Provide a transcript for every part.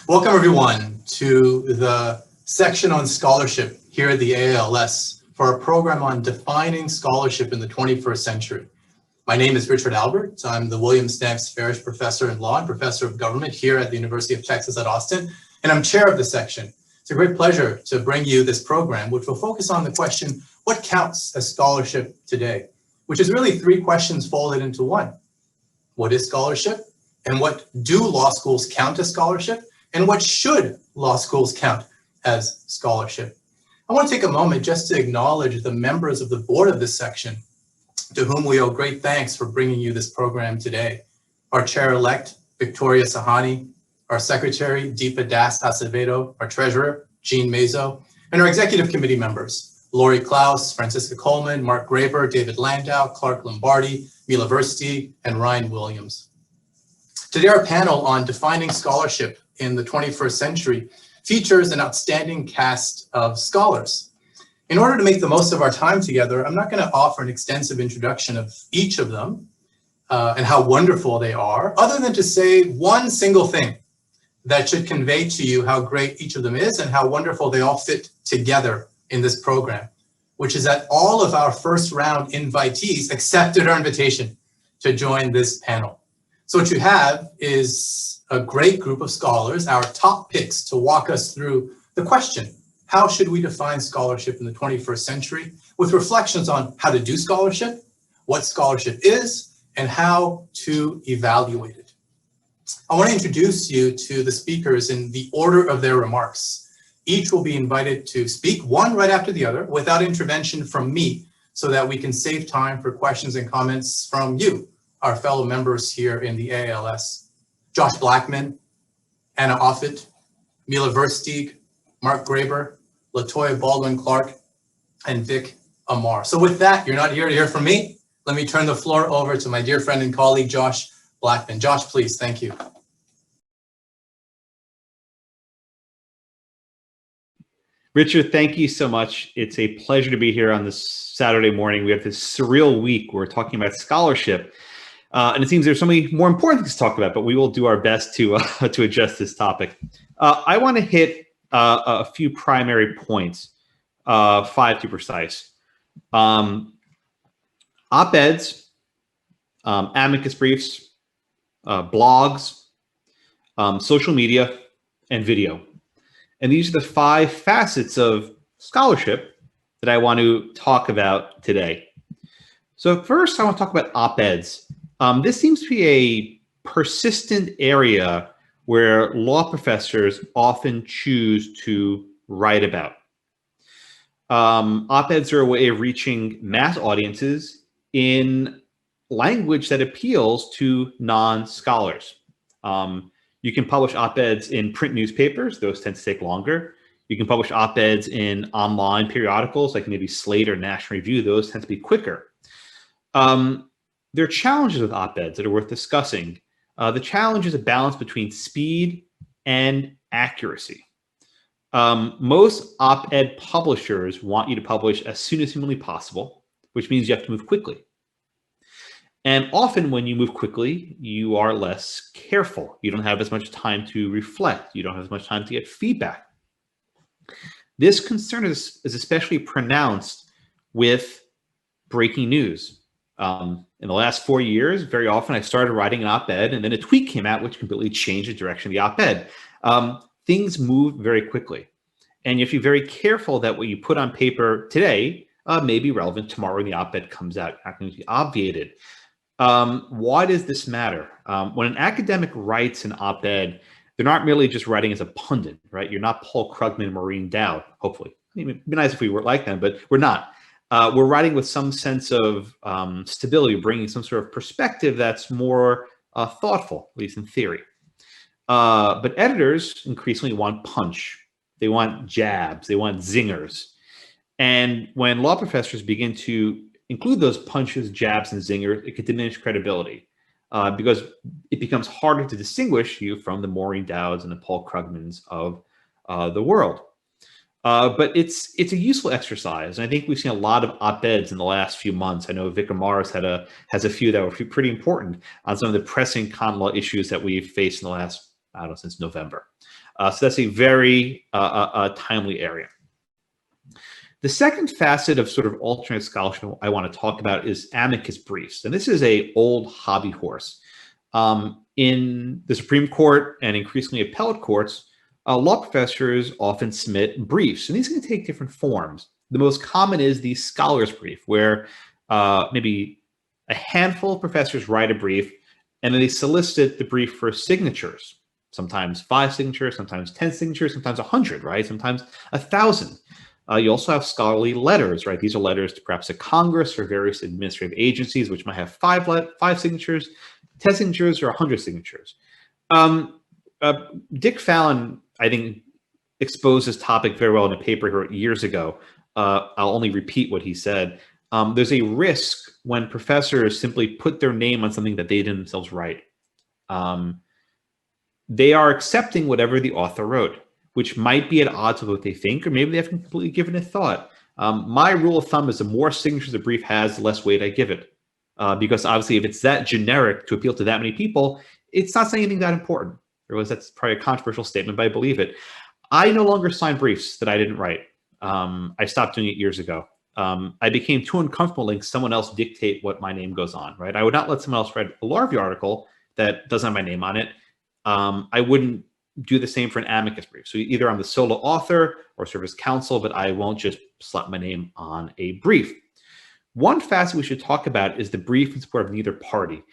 Welcome everyone to the section on scholarship here at the AALS for our program on defining scholarship in the 21st century. My name is Richard Albert. I'm the William Stamps Farish Professor in Law and Professor of Government here at the University of Texas at Austin, and I'm chair of the section. It's a great pleasure to bring you this program, which will focus on the question, what counts as scholarship today? Which is really three questions folded into one. What is scholarship? And what do law schools count as scholarship? And what should law schools count as scholarship? I want to take a moment just to acknowledge the members of the board of this section, to whom we owe great thanks for bringing you this program today. Our chair-elect, Victoria Sahani, our secretary, Deepa Das Acevedo, our treasurer, Jean Mazo, and our executive committee members, Lori Klaus, Francisca Coleman, Mark Graber, David Landau, Clark Lombardi, Mila Versteeg, and Ryan Williams. Today, our panel on defining scholarship in the 21st century features an outstanding cast of scholars. In order to make the most of our time together, I'm not going to offer an extensive introduction of each of them and how wonderful they are, other than to say one single thing that should convey to you how great each of them is and how wonderful they all fit together in this program, which is that all of our first round invitees accepted our invitation to join this panel. So what you have is a great group of scholars, our top picks, to walk us through the question, how should we define scholarship in the 21st century, with reflections on how to do scholarship, what scholarship is, and how to evaluate it. I want to introduce you to the speakers in the order of their remarks. Each will be invited to speak, one right after the other, without intervention from me, so that we can save time for questions and comments from you, our fellow members here in the AALS. Josh Blackman, Anna Offit, Mila Versteeg, Mark Graber, Latoya Baldwin-Clark, and Vic Amar. So with that, you're not here to hear from me. Let me turn the floor over to my dear friend and colleague, Josh Blackman. Josh, please, thank you. Richard, thank you so much. It's a pleasure to be here on this Saturday morning. We have this surreal week. We're talking about scholarship. And it seems there's so many more important things to talk about, but we will do our best to address this topic. I want to hit a few primary points, 5 to be precise. Op-eds, amicus briefs, blogs, social media, and video. And these are the 5 facets of scholarship that I want to talk about today. So first, I want to talk about op-eds. This seems to be a persistent area where law professors often choose to write about. Op-eds are a way of reaching mass audiences in language that appeals to non-scholars. You can publish op-eds in print newspapers. Those tend to take longer. You can publish op-eds in online periodicals like maybe Slate or National Review. Those tend to be quicker. There are challenges with op-eds that are worth discussing. The challenge is a balance between speed and accuracy. Most op-ed publishers want you to publish as soon as humanly possible, which means you have to move quickly. And often when you move quickly, you are less careful. You don't have as much time to reflect. You don't have as much time to get feedback. This concern is especially pronounced with breaking news. In the last 4 years, very often I started writing an op-ed and then a tweet came out which completely changed the direction of the op-ed. Things move very quickly. And you have to be very careful that what you put on paper today may be relevant tomorrow when the op-ed comes out, not going to be obviated. Why does this matter? When an academic writes an op-ed, they're not merely just writing as a pundit, right? You're not Paul Krugman and Maureen Dowd, hopefully. I mean, it'd be nice if we were like them, but we're not. We're writing with some sense of stability, bringing some sort of perspective that's more thoughtful, at least in theory. But editors increasingly want punch. They want jabs. They want zingers. And when law professors begin to include those punches, jabs, and zingers, it could diminish credibility because it becomes harder to distinguish you from the Maureen Dowds and the Paul Krugmans of the world. But it's a useful exercise, and I think we've seen a lot of op-eds in the last few months. I know Vic Amar has a few that were pretty important on some of the pressing con law issues that we've faced in the last, I don't know, since November. So that's a very timely area. The second facet of sort of alternate scholarship I want to talk about is amicus briefs. And this is a old hobby horse. In the Supreme Court and increasingly appellate courts, law professors often submit briefs, and these can take different forms. The most common is the scholar's brief, where maybe a handful of professors write a brief, and then they solicit the brief for signatures. Sometimes 5 signatures, sometimes 10 signatures, sometimes 100, right? Sometimes 1,000. You also have scholarly letters, right? These are letters to perhaps a Congress or various administrative agencies, which might have 5 signatures, 10 signatures, or 100 signatures. Dick Fallon, I think, exposed this topic very well in a paper he wrote years ago. I'll only repeat what he said. There's a risk when professors simply put their name on something that they didn't themselves write. They are accepting whatever the author wrote, which might be at odds with what they think, or maybe they haven't completely given it thought. My rule of thumb is the more signatures a brief has, the less weight I give it. Because obviously, if it's that generic to appeal to that many people, it's not saying anything that important. That's probably a controversial statement, but I believe it. I no longer sign briefs that I didn't write. I stopped doing it years ago. I became too uncomfortable letting someone else dictate what my name goes on, right? I would not let someone else write a law review article that doesn't have my name on it. I wouldn't do the same for an amicus brief. So either I'm the solo author or serve as counsel, but I won't just slap my name on a brief. One facet we should talk about is the brief in support of neither party.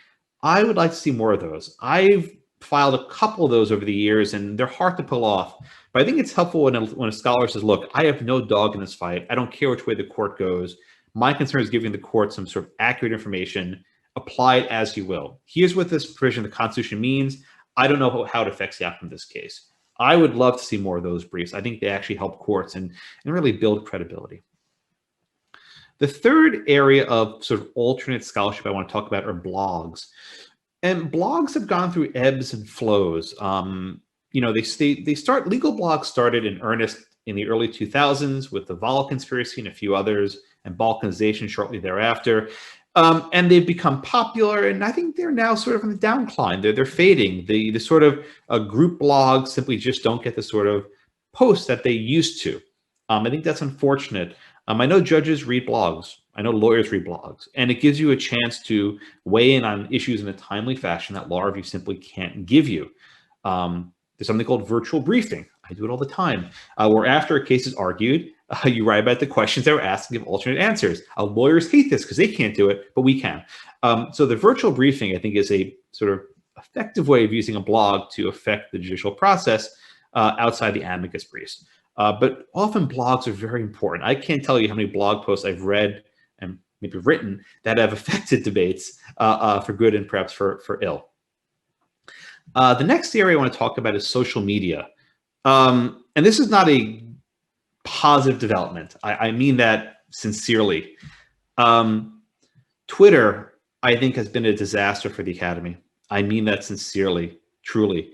I would like to see more of those. I've filed a couple of those over the years, and they're hard to pull off. But I think it's helpful when a scholar says, look, I have no dog in this fight. I don't care which way the court goes. My concern is giving the court some sort of accurate information. Apply it as you will. Here's what this provision of the Constitution means. I don't know how it affects the outcome of this case. I would love to see more of those briefs. I think they actually help courts and really build credibility. The third area of sort of alternate scholarship I want to talk about are blogs. And blogs have gone through ebbs and flows. Legal blogs started in earnest in the early 2000s with the Vol conspiracy and a few others, and balkanization shortly thereafter. And they've become popular, and I think they're now sort of on the downcline. They're fading. The sort of group blogs simply just don't get the sort of posts that they used to. I think that's unfortunate. I know judges read blogs. I know lawyers read blogs, and it gives you a chance to weigh in on issues in a timely fashion that law review simply can't give you. There's something called virtual briefing. I do it all the time, where after a case is argued, you write about the questions that were asked and give alternate answers. Lawyers hate this because they can't do it, but we can. So the virtual briefing, I think, is a sort of effective way of using a blog to affect the judicial process outside the amicus briefs. But often blogs are very important. I can't tell you how many blog posts I've read and maybe written that have affected debates for good and perhaps for ill. The next area I want to talk about is social media. And this is not a positive development. I mean that sincerely. Twitter, I think, has been a disaster for the academy. I mean that sincerely, truly.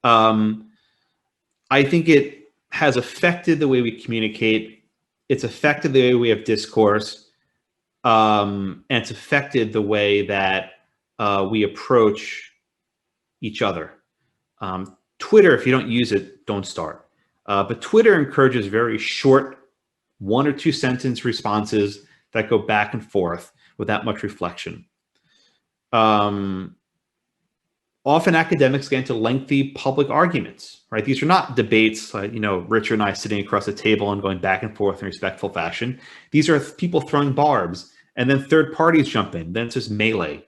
I think it has affected the way we communicate. It's affected the way we have discourse. And it's affected the way that we approach each other. Twitter, if you don't use it, don't start. But Twitter encourages very short 1 or 2 sentence responses that go back and forth without much reflection. Often academics get into lengthy public arguments, right? These are not debates, Richard and I sitting across a table and going back and forth in a respectful fashion. These are people throwing barbs, and then third parties jump in. Then it's just melee.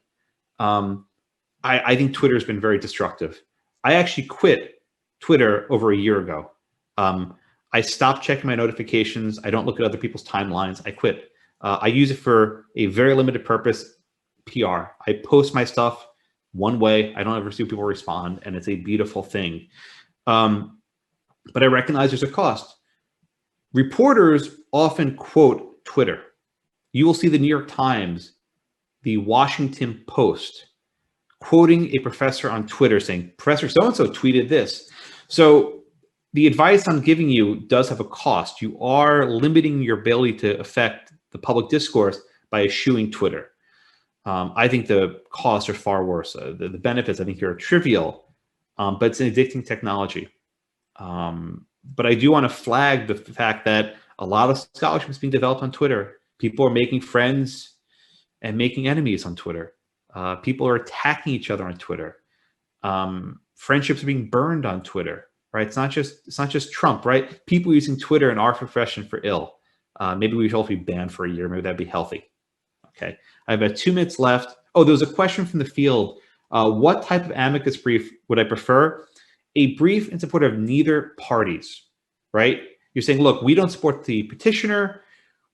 I think Twitter has been very destructive. I actually quit Twitter over a year ago. I stopped checking my notifications. I don't look at other people's timelines. I quit. I use it for a very limited purpose, PR. I post my stuff one way. I don't ever see people respond, and it's a beautiful thing. But I recognize there's a cost. Reporters often quote Twitter. You will see the New York Times, the Washington Post, quoting a professor on Twitter saying, Professor so-and-so tweeted this. So the advice I'm giving you does have a cost. You are limiting your ability to affect the public discourse by eschewing Twitter. I think the costs are far worse. The benefits, I think, are trivial, but it's an addicting technology. But I do want to flag the fact that a lot of scholarship is being developed on Twitter. People are making friends and making enemies on Twitter. People are attacking each other on Twitter. Friendships are being burned on Twitter, right? It's not just Trump, right? People using Twitter in our profession for ill. Maybe we should all be banned for a year. Maybe that'd be healthy. Okay, I have about 2 minutes left. Oh, there was a question from the field. What type of amicus brief would I prefer? A brief in support of neither parties, right? You're saying, look, we don't support the petitioner.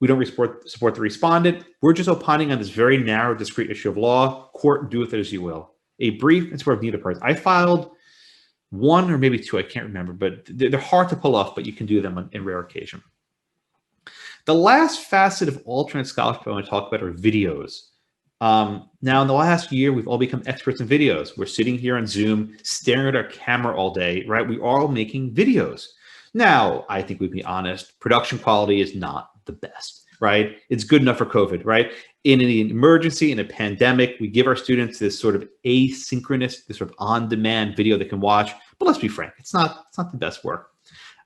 We don't support the respondent. We're just opining on this very narrow, discrete issue of law. Court, do with it as you will. A brief in support of neither parties. I filed 1 or maybe 2, I can't remember, but they're hard to pull off, but you can do them in rare occasion. The last facet of alternate scholarship I want to talk about are videos. Now, in the last year, we've all become experts in videos. We're sitting here on Zoom, staring at our camera all day, right? We are all making videos. Now, I think we'd be honest, production quality is not the best, right? It's good enough for COVID, right? In an emergency, in a pandemic, we give our students this sort of asynchronous, this sort of on-demand video they can watch. But let's be frank, it's not the best work.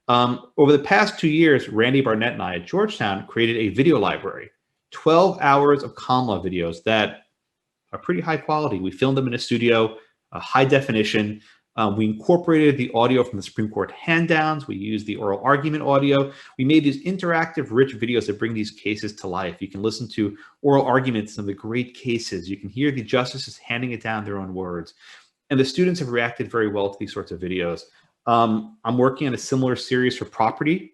Over the past 2 years, Randy Barnett and I at Georgetown created a video library, 12 hours of common law videos that are pretty high quality. We filmed them in a studio, high definition. We incorporated the audio from the Supreme Court hand-downs. We used the oral argument audio. We made these interactive, rich videos that bring these cases to life. You can listen to oral arguments of the great cases. You can hear the justices handing it down in their own words. And the students have reacted very well to these sorts of videos. I'm working on a similar series for property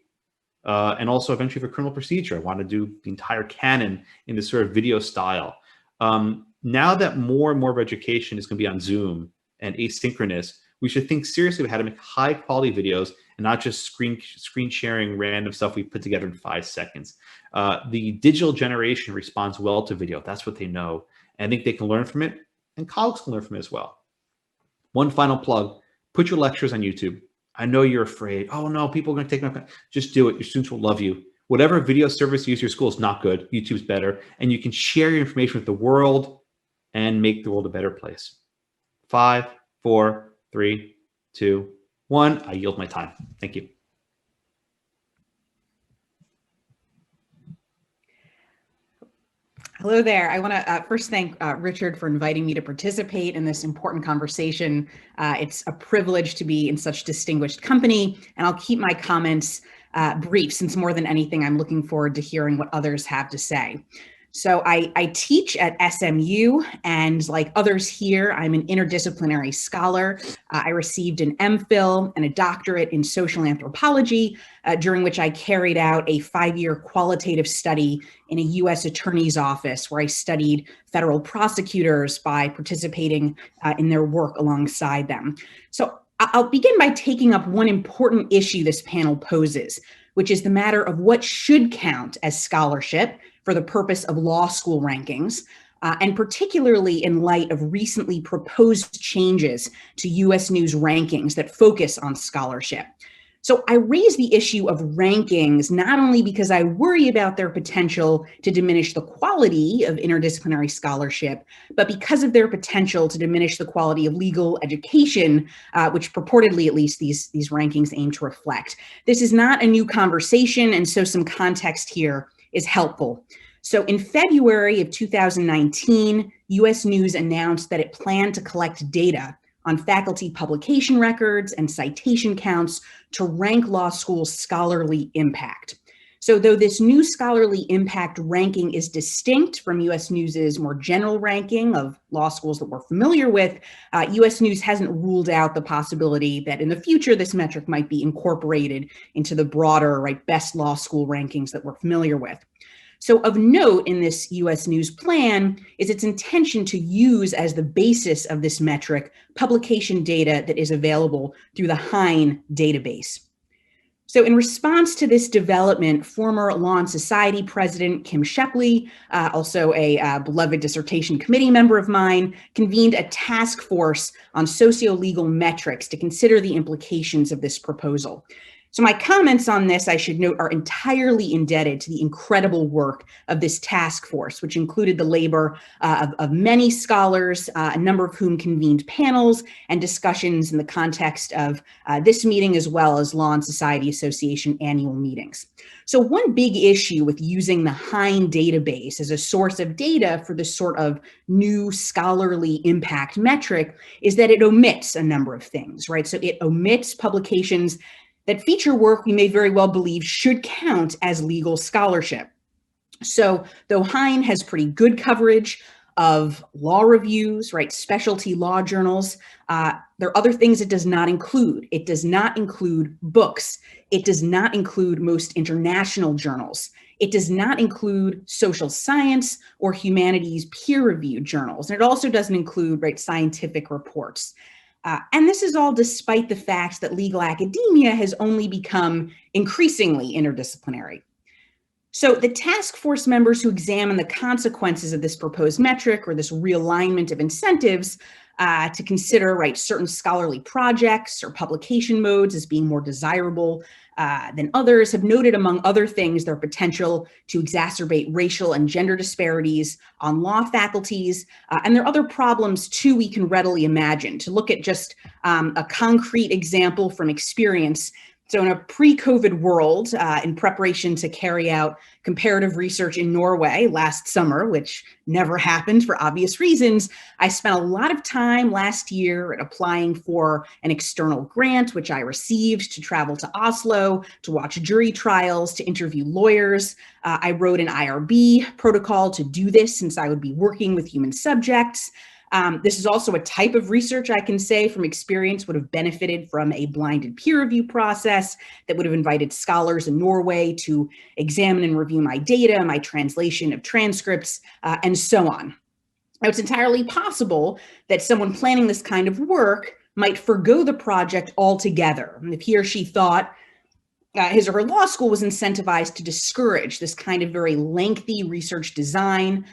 and also eventually for criminal procedure. I want to do the entire canon in this sort of video style. Now that more and more of education is going to be on Zoom and asynchronous, we should think seriously about how to make high quality videos and not just screen sharing random stuff we put together in 5 seconds. The digital generation responds well to video. That's what they know. And I think they can learn from it, and colleagues can learn from it as well. One final plug. Put your lectures on YouTube. I know you're afraid. Oh no, people are going to take my. Just do it. Your students will love you. Whatever video service you use your school is not good. YouTube's better. And you can share your information with the world and make the world a better place. 5, 4, 3, 2, 1. I yield my time. Thank you. Hello there. I want to first thank Richard for inviting me to participate in this important conversation. It's a privilege to be in such distinguished company, and I'll keep my comments brief, since more than anything, I'm looking forward to hearing what others have to say. So I teach at SMU, and like others here, I'm an interdisciplinary scholar. I received an MPhil and a doctorate in social anthropology, during which I carried out a 5-year qualitative study in a U.S. attorney's office, where I studied federal prosecutors by participating in their work alongside them. So I'll begin by taking up one important issue this panel poses, which is the matter of what should count as scholarship for the purpose of law school rankings, and particularly in light of recently proposed changes to U.S. News rankings that focus on scholarship. So I raise the issue of rankings not only because I worry about their potential to diminish the quality of interdisciplinary scholarship, but because of their potential to diminish the quality of legal education, which purportedly, at least, these rankings aim to reflect. This is not a new conversation, and so some context here is helpful. So in February of 2019, U.S. News announced that it planned to collect data on faculty publication records and citation counts to rank law schools' scholarly impact. So though this new scholarly impact ranking is distinct from U.S. News's more general ranking of law schools that we're familiar with, U.S. News hasn't ruled out the possibility that in the future this metric might be incorporated into the broader, best law school rankings that we're familiar with. So of note in this U.S. News plan is its intention to use as the basis of this metric publication data that is available through the Hein database. So in response to this development, former Law and Society President Kim Shepley, also a beloved dissertation committee member of mine, convened a task force on socio-legal metrics to consider the implications of this proposal. So my comments on this, I should note, are entirely indebted to the incredible work of this task force, which included the labor of many scholars, a number of whom convened panels and discussions in the context of this meeting, as well as Law and Society Association annual meetings. So one big issue with using the Hein database as a source of data for this sort of new scholarly impact metric is that it omits a number of things, right? So it omits publications that feature work we may very well believe should count as legal scholarship. So though Hein has pretty good coverage of law reviews, right, specialty law journals, there are other things it does not include. It does not include books. It does not include most international journals. It does not include social science or humanities peer-reviewed journals. And it also doesn't include, right, scientific reports. And this is all despite the fact that legal academia has only become increasingly interdisciplinary. So the task force members who examine the consequences of this proposed metric or this realignment of incentives to consider, right, certain scholarly projects or publication modes as being more desirable than others have noted, among other things, their potential to exacerbate racial and gender disparities on law faculties. And there are other problems too we can readily imagine. To look at just a concrete example from experience. So in a pre-COVID world, in preparation to carry out comparative research in Norway last summer, which never happened for obvious reasons, I spent a lot of time last year at applying for an external grant, which I received to travel to Oslo, to watch jury trials, to interview lawyers. I wrote an IRB protocol to do this since I would be working with human subjects. This is also a type of research I can say from experience would have benefited from a blinded peer review process that would have invited scholars in Norway to examine and review my data, my translation of transcripts, and so on. Now, it's entirely possible that someone planning this kind of work might forgo the project altogether if he or she thought his or her law school was incentivized to discourage this kind of very lengthy research design,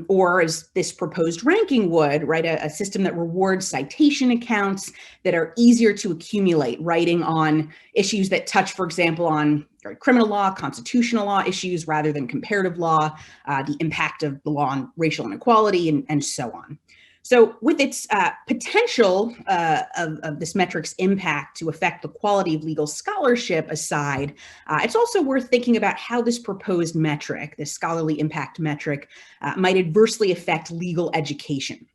or as this proposed ranking would, right, a system that rewards citation accounts that are easier to accumulate, writing on issues that touch, for example, on criminal law, constitutional law issues rather than comparative law, the impact of the law on racial inequality, and so on. So with its potential of this metric's impact to affect the quality of legal scholarship aside, it's also worth thinking about how this proposed metric, this scholarly impact metric, might adversely affect legal education.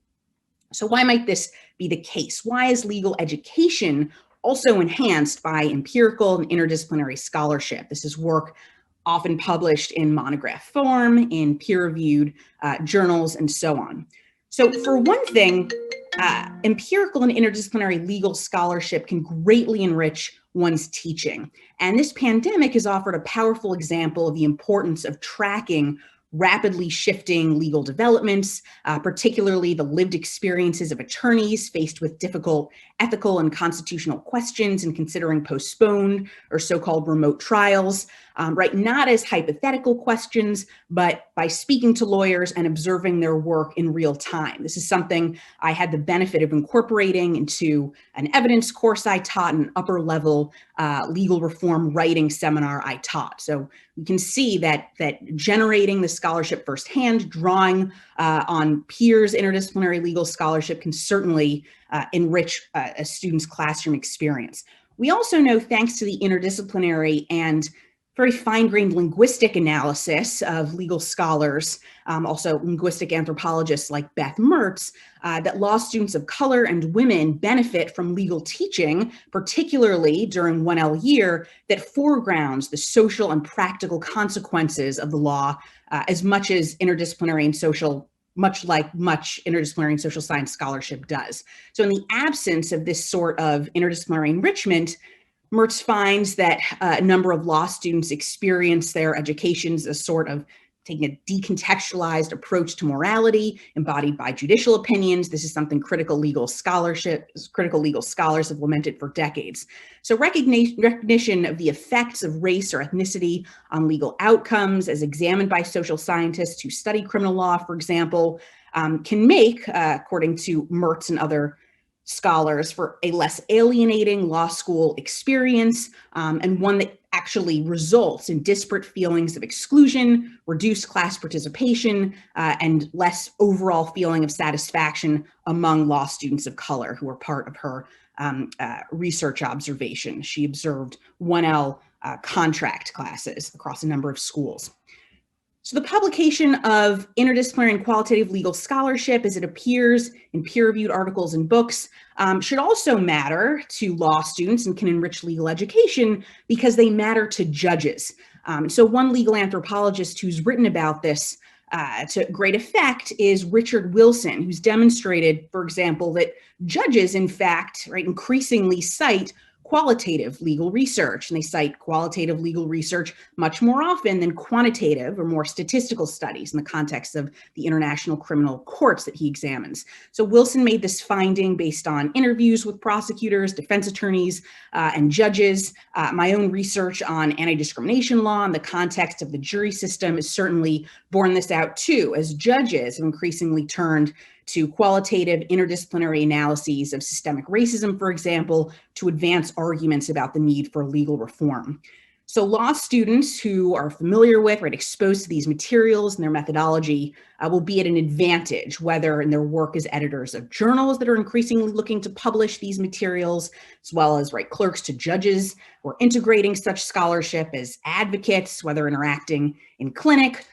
So why might this be the case? Why is legal education also enhanced by empirical and interdisciplinary scholarship? This is work often published in monograph form, in peer-reviewed journals, and so on. So for one thing, empirical and interdisciplinary legal scholarship can greatly enrich one's teaching. And this pandemic has offered a powerful example of the importance of tracking rapidly shifting legal developments, particularly the lived experiences of attorneys faced with difficult ethical and constitutional questions in considering postponed or so-called remote trials, right? Not as hypothetical questions, but by speaking to lawyers and observing their work in real time. This is something I had the benefit of incorporating into an evidence course I taught, an upper level legal reform writing seminar I taught. So we can see that generating the scholarship firsthand, drawing on peers' interdisciplinary legal scholarship can certainly enrich a student's classroom experience. We also know, thanks to the interdisciplinary and very fine-grained linguistic analysis of legal scholars, also linguistic anthropologists like Beth Mertz, that law students of color and women benefit from legal teaching, particularly during 1L year, that foregrounds the social and practical consequences of the law as much as interdisciplinary and social, much interdisciplinary and social science scholarship does. So in the absence of this sort of interdisciplinary enrichment, Mertz finds that a number of law students experience their educations as sort of taking a decontextualized approach to morality embodied by judicial opinions. This is something critical legal scholars have lamented for decades. So recognition of the effects of race or ethnicity on legal outcomes as examined by social scientists who study criminal law, for example, can make, according to Mertz and other scholars for a less alienating law school experience, and one that actually results in disparate feelings of exclusion, reduced class participation, and less overall feeling of satisfaction among law students of color who were part of her research observation. She observed 1L contract classes across a number of schools. So the publication of interdisciplinary and qualitative legal scholarship as it appears in peer-reviewed articles and books should also matter to law students and can enrich legal education because they matter to judges. So one legal anthropologist who's written about this to great effect is Richard Wilson, who's demonstrated, for example, that judges, in fact, increasingly cite qualitative legal research, and they cite qualitative legal research much more often than quantitative or more statistical studies in the context of the international criminal courts that he examines. So Wilson made this finding based on interviews with prosecutors, defense attorneys, and judges. My own research on anti-discrimination law in the context of the jury system has certainly borne this out too, as judges have increasingly turned to qualitative interdisciplinary analyses of systemic racism, for example, to advance arguments about the need for legal reform. So law students who are familiar with, exposed to these materials and their methodology will be at an advantage, whether in their work as editors of journals that are increasingly looking to publish these materials, as well as clerks to judges or integrating such scholarship as advocates, whether interacting in clinic,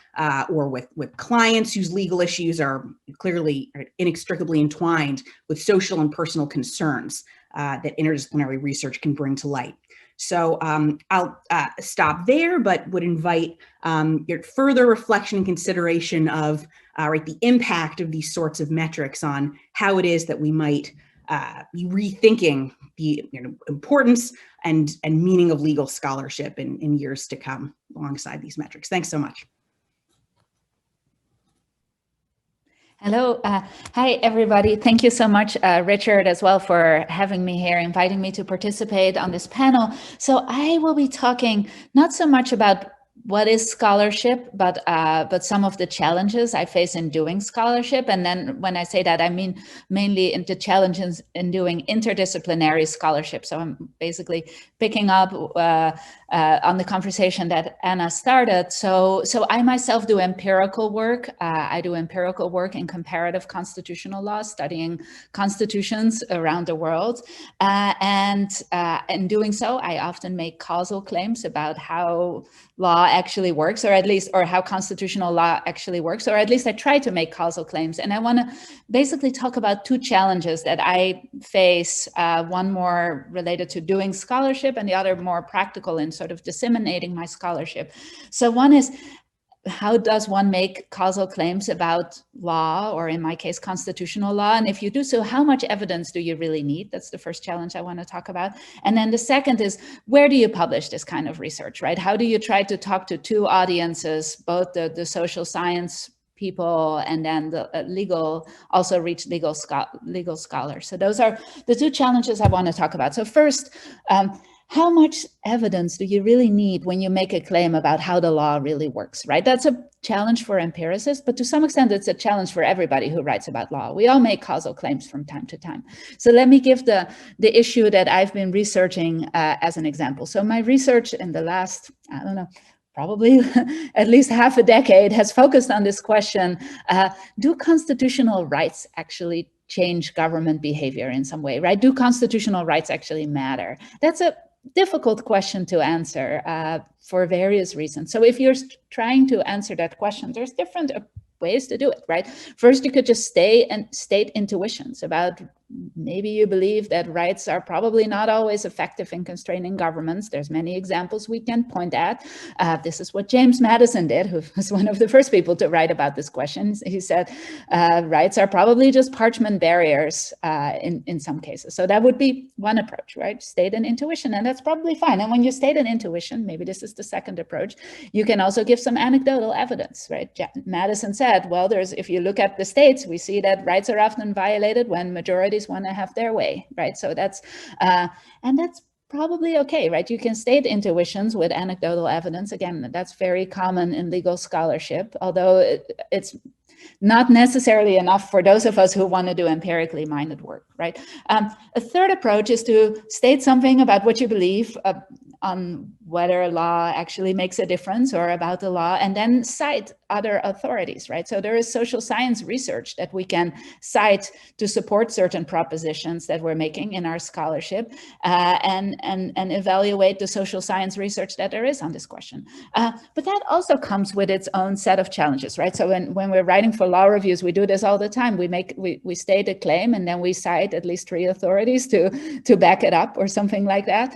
or with clients whose legal issues are clearly inextricably entwined with social and personal concerns that interdisciplinary research can bring to light. So I'll stop there, but would invite your further reflection and consideration of the impact of these sorts of metrics on how it is that we might be rethinking the importance and meaning of legal scholarship in years to come alongside these metrics. Thanks so much. Hello. Hi, everybody. Thank you so much, Richard, as well, for having me here, inviting me to participate on this panel. So I will be talking not so much about what is scholarship, but some of the challenges I face in doing scholarship. And then when I say that, I mean mainly into challenges in doing interdisciplinary scholarship. So I'm basically picking up on the conversation that Anna started. So I myself do empirical work. I do empirical work in comparative constitutional law, studying constitutions around the world. And in doing so, I often make causal claims about how law actually works, or how constitutional law actually works, or at least I try to make causal claims. And I want to basically talk about two challenges that I face, one more related to doing scholarship and the other more practical in sort of disseminating my scholarship. So one is, how does one make causal claims about law, or in my case, constitutional law? And if you do so, how much evidence do you really need? That's the first challenge I want to talk about. And then the second is, where do you publish this kind of research, right? How do you try to talk to two audiences, both the social science people and then the legal, also reach legal scholars? So those are the two challenges I want to talk about. So first, how much evidence do you really need when you make a claim about how the law really works, right? That's a challenge for empiricists, but to some extent, it's a challenge for everybody who writes about law. We all make causal claims from time to time. So let me give the issue that I've been researching as an example. So my research in the last, I don't know, probably at least half a decade has focused on this question: do constitutional rights actually change government behavior in some way, right? Do constitutional rights actually matter? That's a difficult question to answer for various reasons. So if you're trying to answer that question, there's different ways to do it, right? First, you could just state intuitions about, maybe you believe that rights are probably not always effective in constraining governments. There's many examples we can point at. This is what James Madison did, who was one of the first people to write about this question. He said, rights are probably just parchment barriers in some cases. So that would be one approach, right? State an intuition, and that's probably fine. And when you state an intuition, maybe this is the second approach, you can also give some anecdotal evidence, right? Madison said, well, if you look at the states, we see that rights are often violated when majorities want to have their way, right? So that's probably okay, right? You can state intuitions with anecdotal evidence. Again, that's very common in legal scholarship, although it's not necessarily enough for those of us who want to do empirically minded work, right? A third approach is to state something about what you believe on whether a law actually makes a difference or about the law, and then cite other authorities, right? So there is social science research that we can cite to support certain propositions that we're making in our scholarship, and evaluate the social science research that there is on this question. But that also comes with its own set of challenges, right? So when we're writing for law reviews, we do this all the time. We state a claim and then we cite at least 3 authorities to back it up or something like that.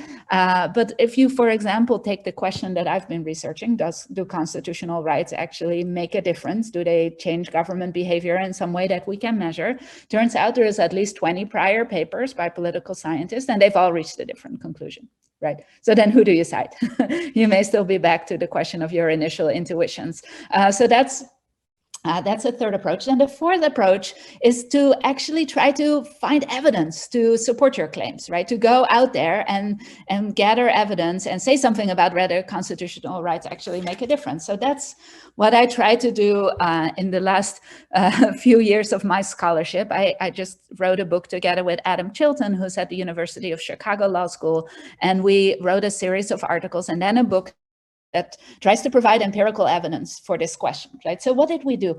But if you, for example, take the question that I've been researching, do constitutional rights actually make a difference? Do they change government behavior in some way that we can measure? Turns out there is at least 20 prior papers by political scientists, and they've all reached a different conclusion, right? So then who do you cite? You may still be back to the question of your initial intuitions. So that's a third approach. And the fourth approach is to actually try to find evidence to support your claims, right? To go out there and gather evidence and say something about whether constitutional rights actually make a difference. So that's what I try to do in the last few years of my scholarship. I just wrote a book together with Adam Chilton, who's at the University of Chicago Law School. And we wrote a series of articles and then a book that tries to provide empirical evidence for this question, right? So what did we do?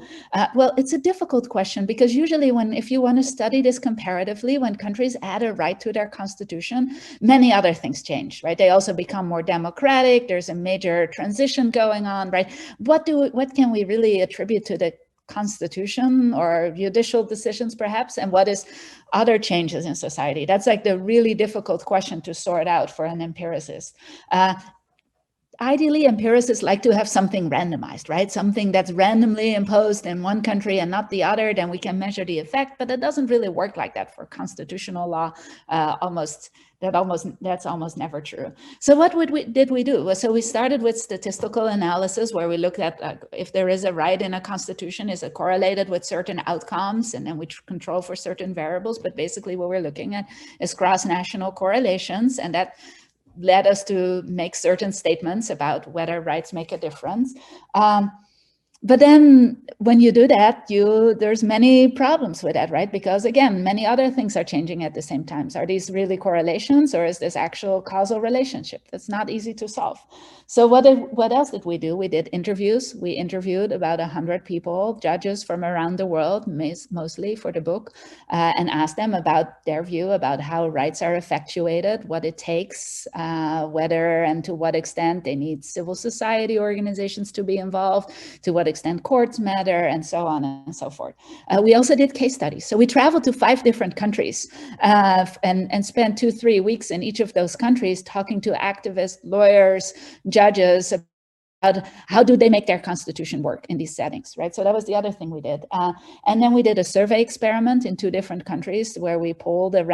Well, it's a difficult question because usually if you want to study this comparatively, when countries add a right to their constitution, many other things change, right? They also become more democratic. There's a major transition going on, right? What can we really attribute to the constitution or judicial decisions perhaps, and what is other changes in society? That's like the really difficult question to sort out for an empiricist. Ideally, empiricists like to have something randomized, right? Something that's randomly imposed in one country and not the other, then we can measure the effect, but it doesn't really work like that for constitutional law. That's almost never true. So what did we do? So we started with statistical analysis where we looked at if there is a right in a constitution, is it correlated with certain outcomes? And then we control for certain variables, but basically what we're looking at is cross-national correlations, and that led us to make certain statements about whether rights make a difference. But then when you do that, there's many problems with that, right? Because again, many other things are changing at the same time. So are these really correlations or is this actual causal relationship? That's not easy to solve. So what else did we do? We did interviews. We interviewed about 100 people, judges from around the world, mostly for the book, and asked them about their view about how rights are effectuated, what it takes, whether and to what extent they need civil society organizations to be involved, to what extent courts matter, and so on and so forth. We also did case studies. So we traveled to 5 different countries and spent 2-3 weeks in each of those countries talking to activists, lawyers, judges, about how do they make their constitution work in these settings, right? So that was the other thing we did. And then we did a survey experiment in 2 different countries where we polled a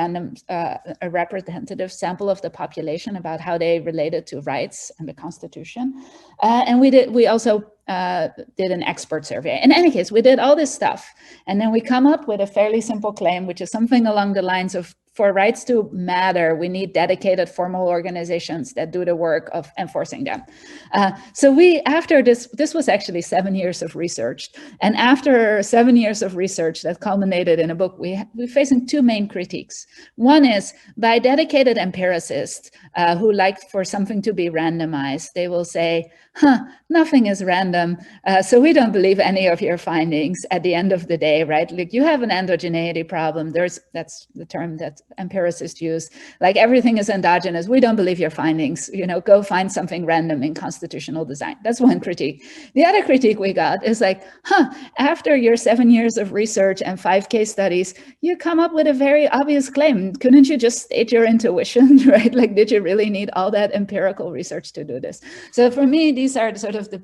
representative sample of the population about how they related to rights and the constitution. And we also did an expert survey. In any case, we did all this stuff. And then we come up with a fairly simple claim, which is something along the lines of, for rights to matter, we need dedicated formal organizations that do the work of enforcing them. So after this was actually 7 years of research. And after 7 years of research that culminated in a book, we're facing 2 main critiques. One is by dedicated empiricists who like for something to be randomized, they will say, nothing is random. So we don't believe any of your findings at the end of the day, right? Like you have an endogeneity problem. That's the term that empiricists use. Like everything is endogenous. We don't believe your findings. Go find something random in constitutional design. That's one critique. The other critique we got is like, after your 7 years of research and 5 case studies, you come up with a very obvious claim. Couldn't you just state your intuition, right? Like, did you really need all that empirical research to do this? So for me, these are sort of the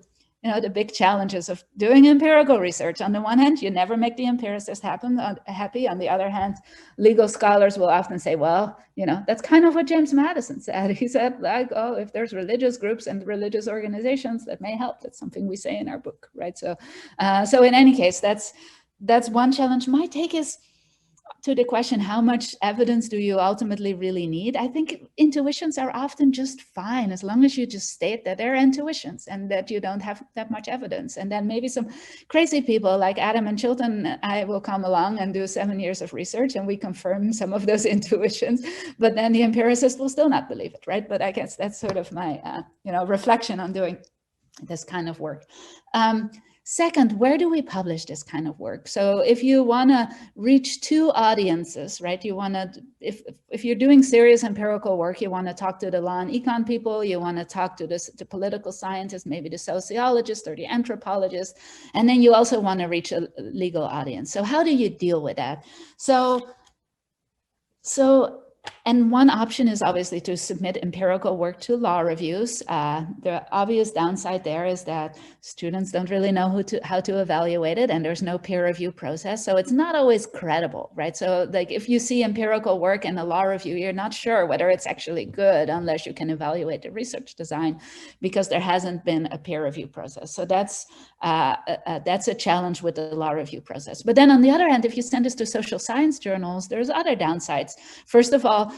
big challenges of doing empirical research. On the one hand, you never make the empiricist happy. On the other hand, legal scholars will often say, well, that's kind of what James Madison said. He said, like, oh, if there's religious groups and religious organizations, that may help. That's something we say in our book, right? So in any case, that's one challenge. My take is, to the question, how much evidence do you ultimately really need? I think intuitions are often just fine as long as you just state that they're intuitions and that you don't have that much evidence. And then maybe some crazy people like Adam and Chilton and I will come along and do 7 years of research and we confirm some of those intuitions, but then the empiricist will still not believe it, right? But I guess that's sort of my reflection on doing this kind of work. Second, where do we publish this kind of work? So if you want to reach two audiences, right? You want to, if you're doing serious empirical work, you want to talk to the law and econ people, you want to talk to the political scientists, maybe the sociologist or the anthropologist, and then you also want to reach a legal audience. So how do you deal with that? And one option is obviously to submit empirical work to law reviews. The obvious downside there is that students don't really know how to evaluate it, and there's no peer review process. So it's not always credible, right? So like if you see empirical work in a law review, you're not sure whether it's actually good unless you can evaluate the research design because there hasn't been a peer review process. So that's a challenge with the law review process. But then on the other hand, if you send this to social science journals, there's other downsides. First of all,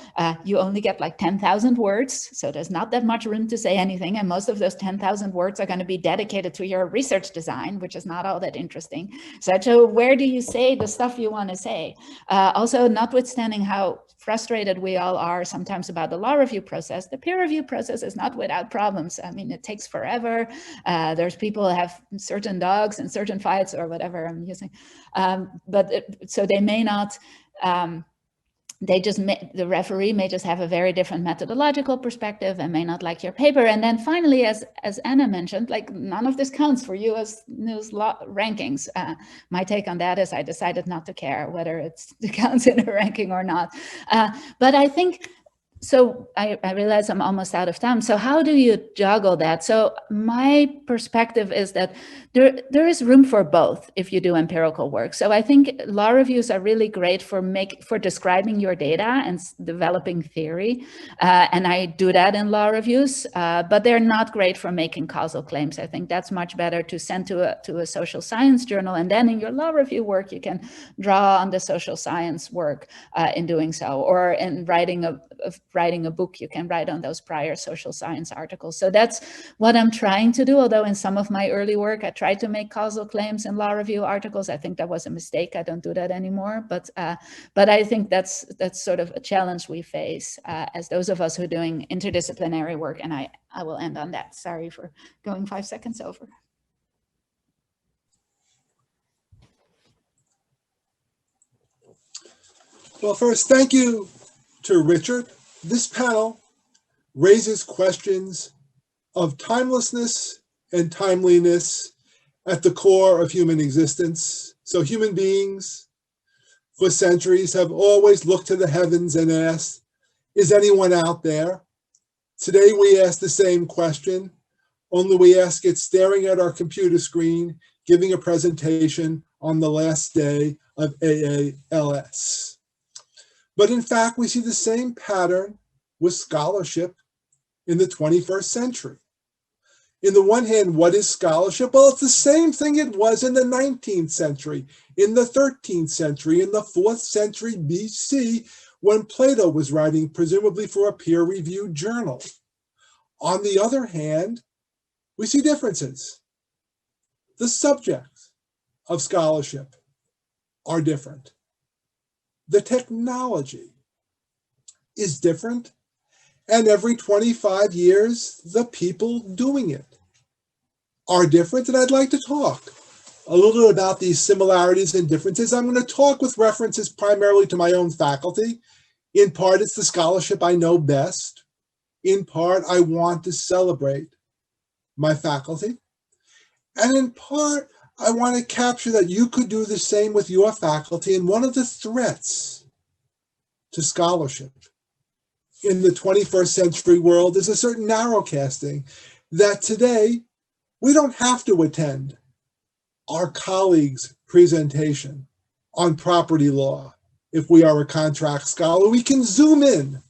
you only get like 10,000 words, so there's not that much room to say anything, and most of those 10,000 words are going to be dedicated to your research design, which is not all that interesting. So where do you say the stuff you want to say? Also, notwithstanding how frustrated we all are sometimes about the law review process, the peer review process is not without problems. I mean, it takes forever. There's people who have certain dogs and certain fights or whatever I'm using, so they may not. The referee may just have a very different methodological perspective and may not like your paper. And then finally, as Anna mentioned, like none of this counts for US News law rankings. My take on that is I decided not to care whether it counts in a ranking or not. But I think, so I realize I'm almost out of time. So how do you juggle that? So my perspective is that there is room for both if you do empirical work. So I think law reviews are really great for describing your data and developing theory. And I do that in law reviews, but they're not great for making causal claims. I think that's much better to send to a social science journal. And then in your law review work, you can draw on the social science work in doing so, or in writing a book, you can write on those prior social science articles. So that's what I'm trying to do. Although in some of my early work, I tried to make causal claims in law review articles. I think that was a mistake. I don't do that anymore. But I think that's sort of a challenge we face as those of us who are doing interdisciplinary work. And I will end on that. Sorry for going 5 seconds over. Well, first, thank you to Richard. This panel raises questions of timelessness and timeliness at the core of human existence. So human beings for centuries have always looked to the heavens and asked, is anyone out there? Today we ask the same question, only we ask it staring at our computer screen, giving a presentation on the last day of AALS. But in fact, we see the same pattern with scholarship in the 21st century. In the one hand, what is scholarship? Well, it's the same thing it was in the 19th century, in the 13th century, in the 4th century BC, when Plato was writing, presumably for a peer-reviewed journal. On the other hand, we see differences. The subjects of scholarship are different. The technology is different, and every 25 years, the people doing it are different. And I'd like to talk a little about these similarities and differences. I'm going to talk with references primarily to my own faculty. In part, it's the scholarship I know best. In part, I want to celebrate my faculty. And in part, I want to capture that you could do the same with your faculty. And one of the threats to scholarship in the 21st century world is a certain narrowcasting that today we don't have to attend our colleague's presentation on property law. If we are a contract scholar, we can zoom in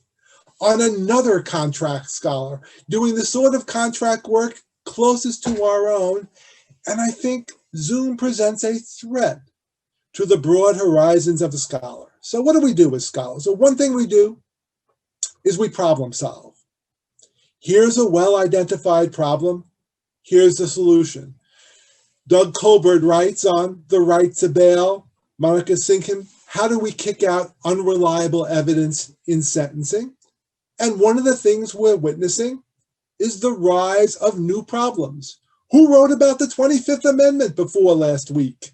on another contract scholar doing the sort of contract work closest to our own. And I think Zoom presents a threat to the broad horizons of the scholars. So what do we do as scholars? So one thing we do is we problem solve. Here's a well-identified problem. Here's the solution. Doug Colbert writes on the right to bail. Monica Sinkin, how do we kick out unreliable evidence in sentencing? And one of the things we're witnessing is the rise of new problems. Who wrote about the 25th Amendment before last week?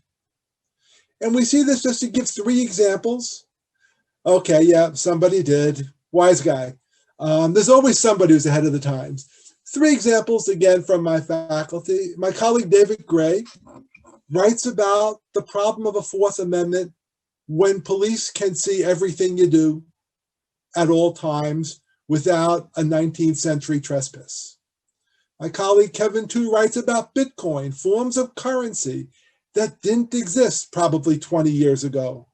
And we see this just to give 3 examples. Okay, yeah, somebody did. Wise guy. There's always somebody who's ahead of the times. 3 examples again from my faculty. My colleague David Gray writes about the problem of a Fourth Amendment when police can see everything you do at all times without a 19th century trespass. My colleague Kevin Tu writes about Bitcoin, forms of currency that didn't exist probably 20 years ago.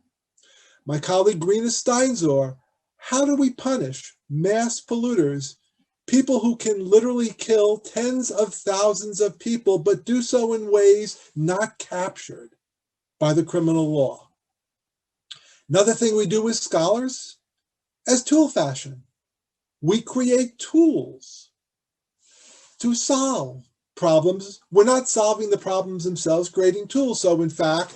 My colleague Grina Steinzor, how do we punish mass polluters, people who can literally kill tens of thousands of people, but do so in ways not captured by the criminal law? Another thing we do as scholars, as tool fashion, we create tools to solve problems. We're not solving the problems themselves, creating tools. So in fact,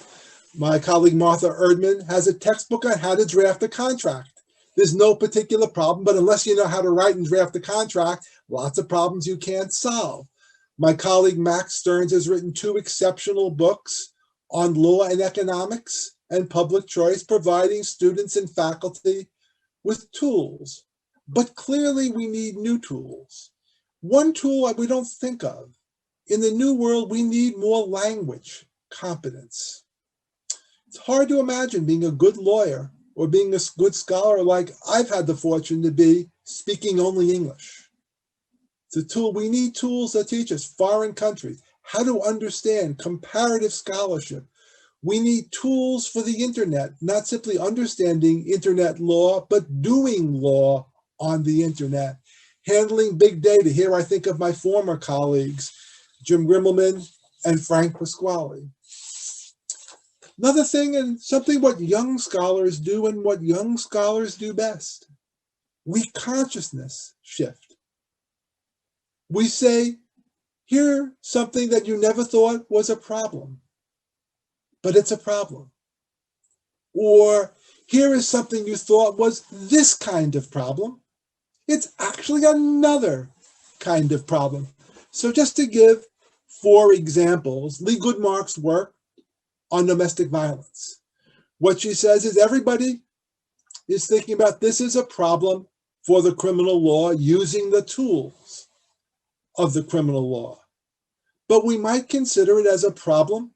my colleague Martha Erdman has a textbook on how to draft a contract. There's no particular problem, but unless you know how to write and draft a contract, lots of problems you can't solve. My colleague Max Stearns has written 2 exceptional books on law and economics and public choice, providing students and faculty with tools. But clearly we need new tools. One tool we don't think of. In the new world, we need more language competence. It's hard to imagine being a good lawyer or being a good scholar like I've had the fortune to be, speaking only English. It's a tool. We need tools that teach us foreign countries how to understand comparative scholarship. We need tools for the internet, not simply understanding internet law, but doing law on the internet. Handling big data. Here I think of my former colleagues, Jim Grimmelman and Frank Pasquale. Another thing, and something what young scholars do and what young scholars do best, we consciousness shift. We say, here's something that you never thought was a problem, but it's a problem. Or here is something you thought was this kind of problem. It's actually another kind of problem. So just to give 4 examples, Lee Goodmark's work on domestic violence. What she says is everybody is thinking about this is a problem for the criminal law using the tools of the criminal law. But we might consider it as a problem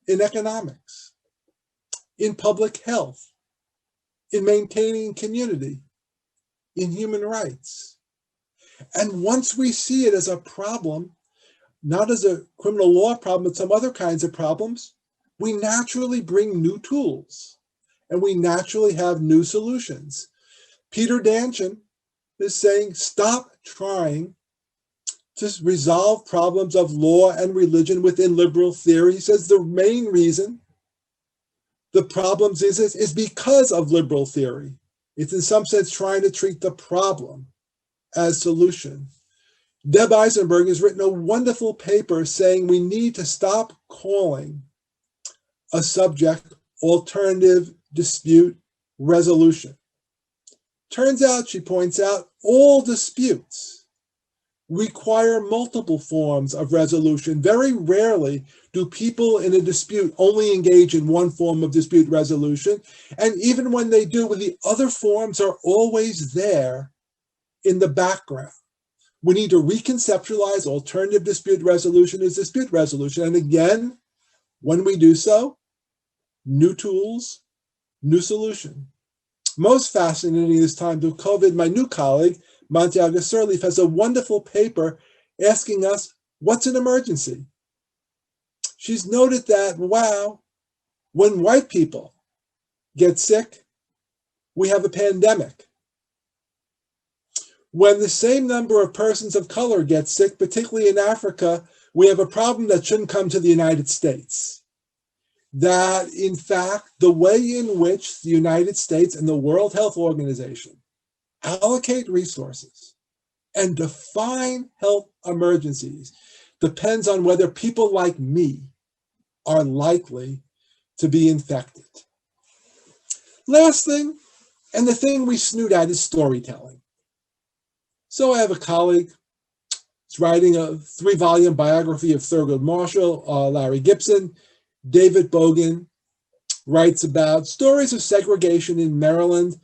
in economics, in public health, in maintaining community, in human rights. And once we see it as a problem, not as a criminal law problem, but some other kinds of problems, we naturally bring new tools and we naturally have new solutions. Peter Danchin is saying, stop trying to resolve problems of law and religion within liberal theory. He says the main reason the problems is because of liberal theory. It's in some sense trying to treat the problem as solution. Deb Eisenberg has written a wonderful paper saying we need to stop calling a subject alternative dispute resolution. Turns out, she points out, all disputes require multiple forms of resolution. Very rarely do people in a dispute only engage in one form of dispute resolution. And even when they do, the other forms are always there in the background. We need to reconceptualize alternative dispute resolution as dispute resolution. And again, when we do so, new tools, new solution. Most fascinating this time to COVID, my new colleague, Montiago Sirleaf, has a wonderful paper asking us, what's an emergency? She's noted that, wow, when white people get sick, we have a pandemic. When the same number of persons of color get sick, particularly in Africa, we have a problem that shouldn't come to the United States. that, in fact, the way in which the United States and the World Health Organization allocate resources and define health emergencies depends on whether people like me are likely to be infected. Last thing, and the thing we snoot at, is storytelling. So I have a colleague who's writing a 3-volume biography of Thurgood Marshall, Larry Gibson. David Bogan writes about stories of segregation in Maryland,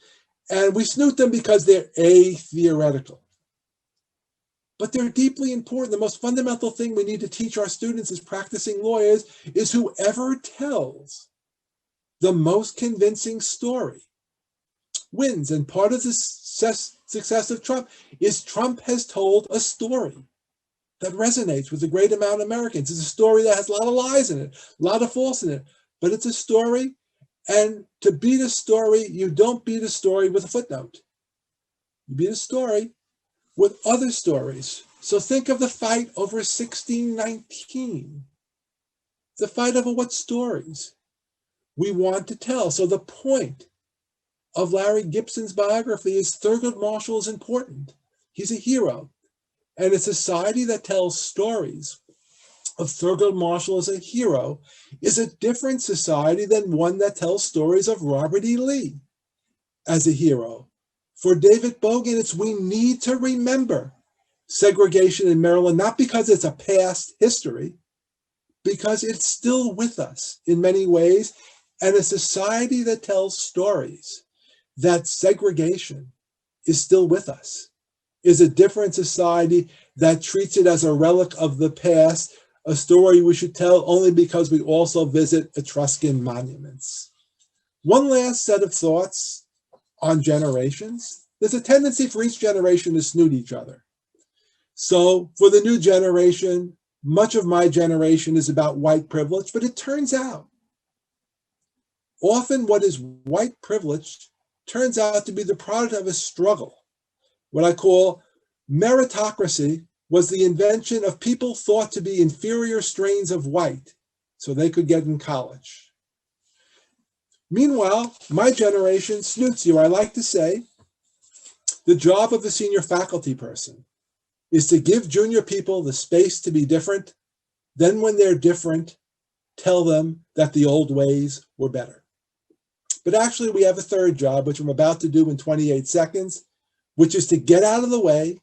and we snoot them because they're theoretical. But they're deeply important. The most fundamental thing we need to teach our students as practicing lawyers is whoever tells the most convincing story wins. And part of the success of Trump is Trump has told a story that resonates with a great amount of Americans. It's a story that has a lot of lies in it, a lot of false in it, but it's a story. And to beat a story, you don't beat a story with a footnote. You beat a story with other stories. So think of the fight over 1619. The fight over what stories we want to tell. So the point of Larry Gibson's biography is Thurgood Marshall is important. He's a hero. And a society that tells stories of Thurgood Marshall as a hero is a different society than one that tells stories of Robert E. Lee as a hero. For David Bogan, it's we need to remember segregation in Maryland, not because it's a past history, because it's still with us in many ways. And a society that tells stories that segregation is still with us is a different society that treats it as a relic of the past, a story we should tell only because we also visit Etruscan monuments. One last set of thoughts on generations. There's a tendency for each generation to snoot each other. So for the new generation, much of my generation is about white privilege, but it turns out often what is white privilege turns out to be the product of a struggle. What I call meritocracy was the invention of people thought to be inferior strains of white so they could get in college. Meanwhile, my generation snoots you. I like to say the job of a senior faculty person is to give junior people the space to be different. Then when they're different, tell them that the old ways were better. But actually, we have a third job, which I'm about to do in 28 seconds, which is to get out of the way,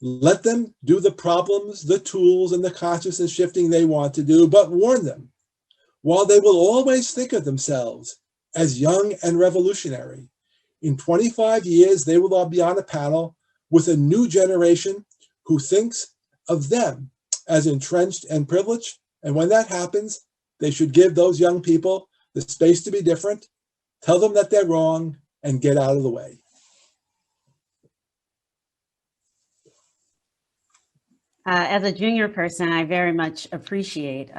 let them do the problems, the tools, and the consciousness shifting they want to do, but warn them, while they will always think of themselves as young and revolutionary, in 25 years, they will all be on a panel with a new generation who thinks of them as entrenched and privileged. And when that happens, they should give those young people the space to be different, tell them that they're wrong, and get out of the way. As a junior person, I very much appreciate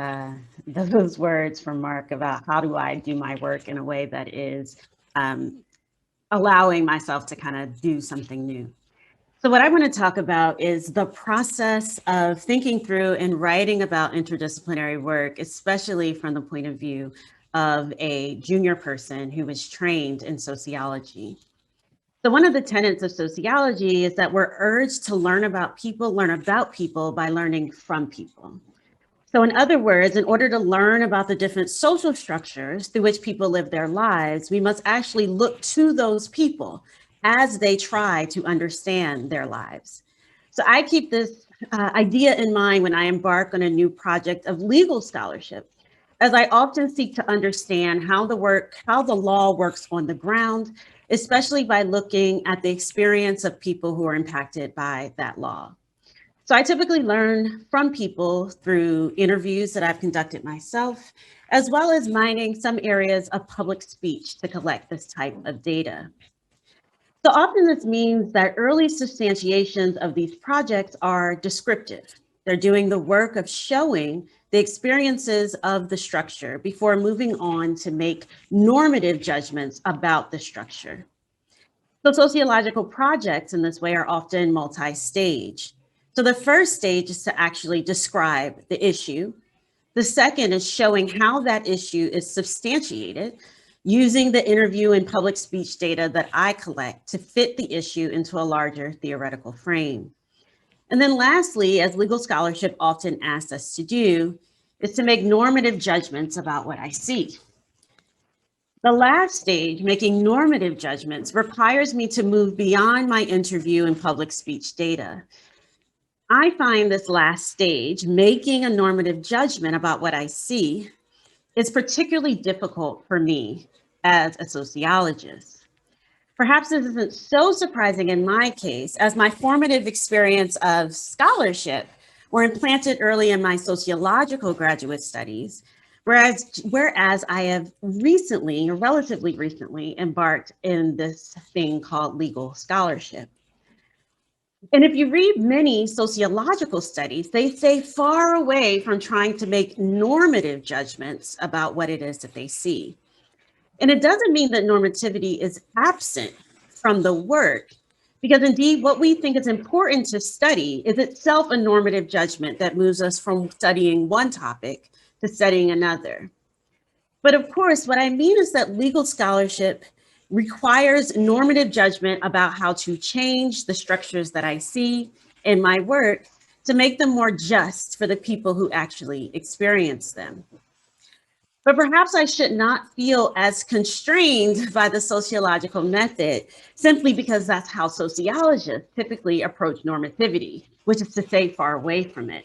those words from Mark about how do I do my work in a way that is allowing myself to kind of do something new. So what I want to talk about is the process of thinking through and writing about interdisciplinary work, especially from the point of view of a junior person who was trained in sociology. So one of the tenets of sociology is that we're urged to learn about people by learning from people. So in other words, in order to learn about the different social structures through which people live their lives, we must actually look to those people as they try to understand their lives. So I keep this idea in mind when I embark on a new project of legal scholarship, as I often seek to understand how the law works on the ground, especially by looking at the experience of people who are impacted by that law. So I typically learn from people through interviews that I've conducted myself, as well as mining some areas of public speech to collect this type of data. So often this means that early substantiations of these projects are descriptive. They're doing the work of showing the experiences of the structure before moving on to make normative judgments about the structure. So sociological projects in this way are often multi-stage. So the first stage is to actually describe the issue. The second is showing how that issue is substantiated using the interview and public speech data that I collect to fit the issue into a larger theoretical frame. And then lastly, as legal scholarship often asks us to do, is to make normative judgments about what I see. The last stage, making normative judgments, requires me to move beyond my interview and public speech data. I find this last stage, making a normative judgment about what I see, is particularly difficult for me as a sociologist. Perhaps this isn't so surprising in my case, as my formative experience of scholarship were implanted early in my sociological graduate studies, whereas I have recently, or relatively recently, embarked in this thing called legal scholarship. And if you read many sociological studies, they stay far away from trying to make normative judgments about what it is that they see. And it doesn't mean that normativity is absent from the work, because indeed what we think is important to study is itself a normative judgment that moves us from studying one topic to studying another. But of course, what I mean is that legal scholarship requires normative judgment about how to change the structures that I see in my work to make them more just for the people who actually experience them. But perhaps I should not feel as constrained by the sociological method simply because that's how sociologists typically approach normativity, which is to stay far away from it.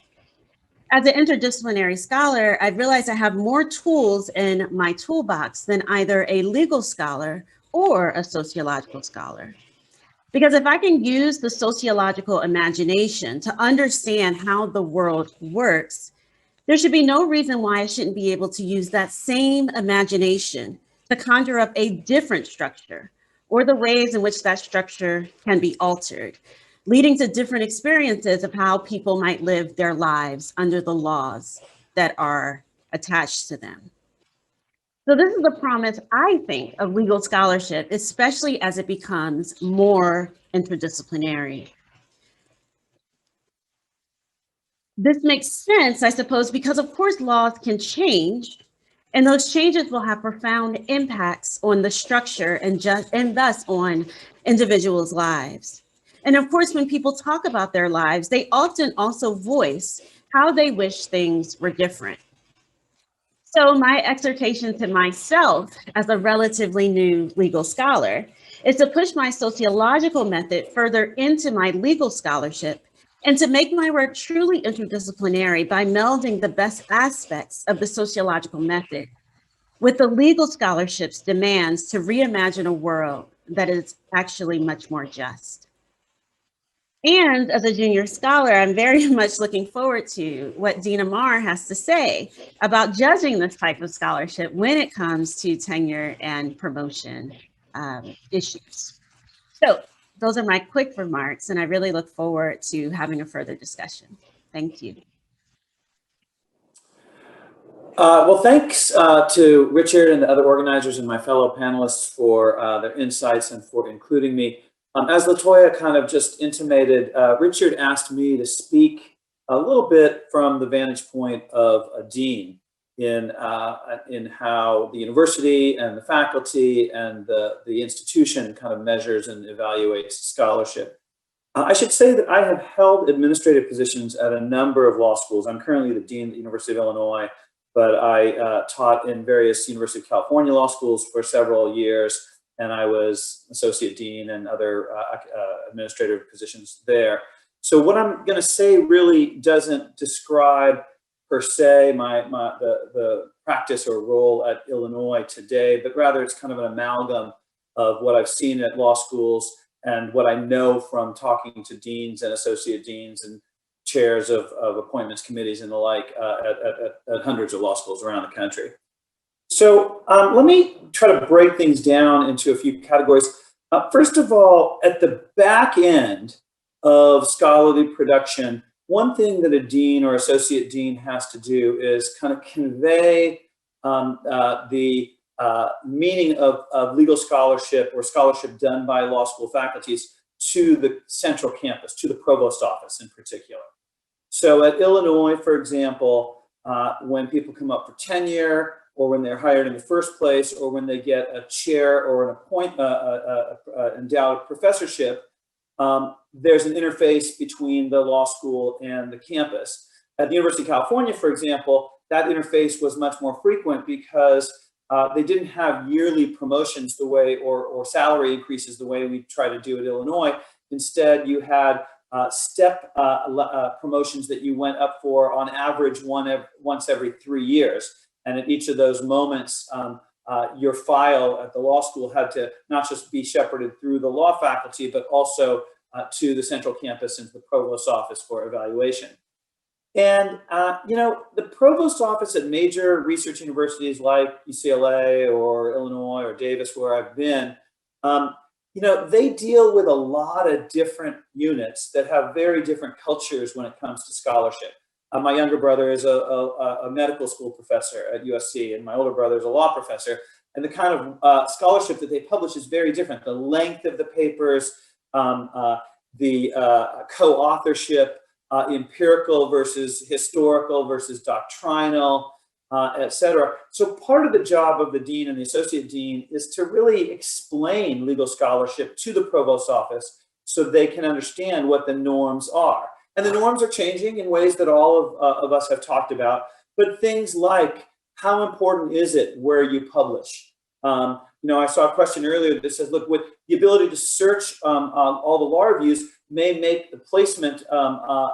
As an interdisciplinary scholar, I've realized I have more tools in my toolbox than either a legal scholar or a sociological scholar. Because if I can use the sociological imagination to understand how the world works, there should be no reason why I shouldn't be able to use that same imagination to conjure up a different structure, or the ways in which that structure can be altered, leading to different experiences of how people might live their lives under the laws that are attached to them. So this is the promise, I think, of legal scholarship, especially as it becomes more interdisciplinary. This makes sense, I suppose, because of course laws can change, and those changes will have profound impacts on the structure and thus on individuals' lives. And of course, when people talk about their lives, they often also voice how they wish things were different. So my exhortation to myself as a relatively new legal scholar is to push my sociological method further into my legal scholarship and to make my work truly interdisciplinary by melding the best aspects of the sociological method with the legal scholarship's demands to reimagine a world that is actually much more just. And as a junior scholar, I'm very much looking forward to what Dean Amar has to say about judging this type of scholarship when it comes to tenure and promotion issues. So those are my quick remarks, and I really look forward to having a further discussion. Thank you. Well, thanks to Richard and the other organizers and my fellow panelists for their insights and for including me. As LaToya kind of just intimated, Richard asked me to speak a little bit from the vantage point of a dean in how the university and the faculty and the institution kind of measures and evaluates scholarship. I should say that I have held administrative positions at a number of law schools. I'm currently the dean at the University of Illinois, but I taught in various University of California law schools for several years, and I was associate dean and other administrative positions there. So what I'm going to say really doesn't describe per se the practice or role at Illinois today, but rather it's kind of an amalgam of what I've seen at law schools and what I know from talking to deans and associate deans and chairs of appointments committees and the like at hundreds of law schools around the country. So let me try to break things down into a few categories. First of all, at the back end of scholarly production, one thing that a dean or associate dean has to do is kind of convey the meaning of legal scholarship or scholarship done by law school faculties to the central campus, to the provost office in particular. So at Illinois, for example, when people come up for tenure, or when they're hired in the first place, or when they get a chair or an endowed professorship, there's an interface between the law school and the campus. At the University of California, for example, that interface was much more frequent because they didn't have yearly promotions the way, or salary increases the way we try to do at Illinois. Instead, you had step promotions that you went up for on average once every 3 years. And at each of those moments, your file at the law school had to not just be shepherded through the law faculty, but also to the central campus and to the provost's office for evaluation. And, the provost's office at major research universities like UCLA or Illinois or Davis, where I've been, they deal with a lot of different units that have very different cultures when it comes to scholarship. My younger brother is a medical school professor at USC, and my older brother is a law professor. And the kind of scholarship that they publish is very different. The length of the papers, the co-authorship, empirical versus historical versus doctrinal, et cetera. So part of the job of the dean and the associate dean is to really explain legal scholarship to the provost's office so they can understand what the norms are. And the norms are changing in ways that all of us have talked about, but things like, how important is it where you publish? I saw a question earlier that says, look, with the ability to search all the law reviews may make the placement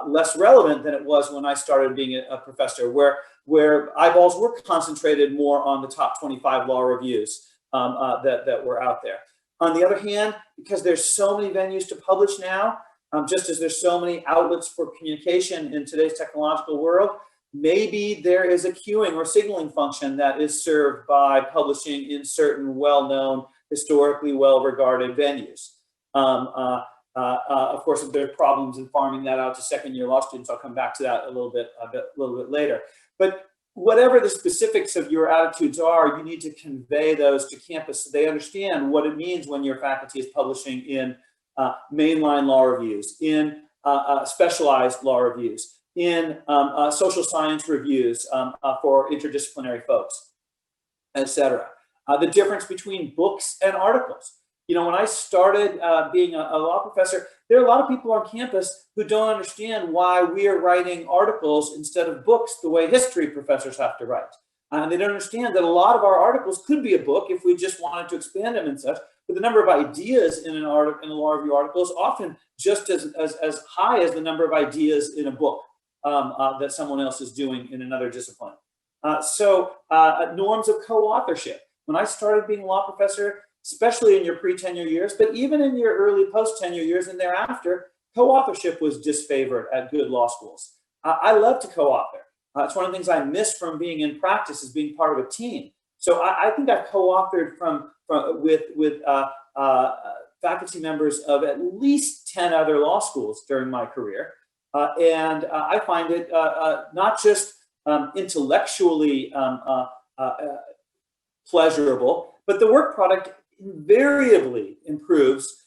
less relevant than it was when I started being a professor, where eyeballs were concentrated more on the top 25 law reviews that were out there. On the other hand, because there's so many venues to publish now, just as there's so many outlets for communication in today's technological world, maybe there is a queuing or signaling function that is served by publishing in certain well-known, historically well-regarded venues. Of course, if there are problems in farming that out to second-year law students, I'll come back to that a little bit later. But whatever the specifics of your attitudes are, you need to convey those to campus so they understand what it means when your faculty is publishing in mainline law reviews, in specialized law reviews, in social science reviews for interdisciplinary folks, et cetera. The difference between books and articles. When I started being a law professor, there are a lot of people on campus who don't understand why we are writing articles instead of books the way history professors have to write. And they don't understand that a lot of our articles could be a book if we just wanted to expand them and such, but the number of ideas in a law review article is often just as high as the number of ideas in a book that someone else is doing in another discipline. Norms of co-authorship. When I started being a law professor, especially in your pre-tenure years, but even in your early post-tenure years and thereafter, co-authorship was disfavored at good law schools. I love to co-author. It's one of the things I miss from being in practice is being part of a team. So I think I've co-authored with faculty members of at least 10 other law schools during my career. And I find it not just intellectually pleasurable, but the work product invariably improves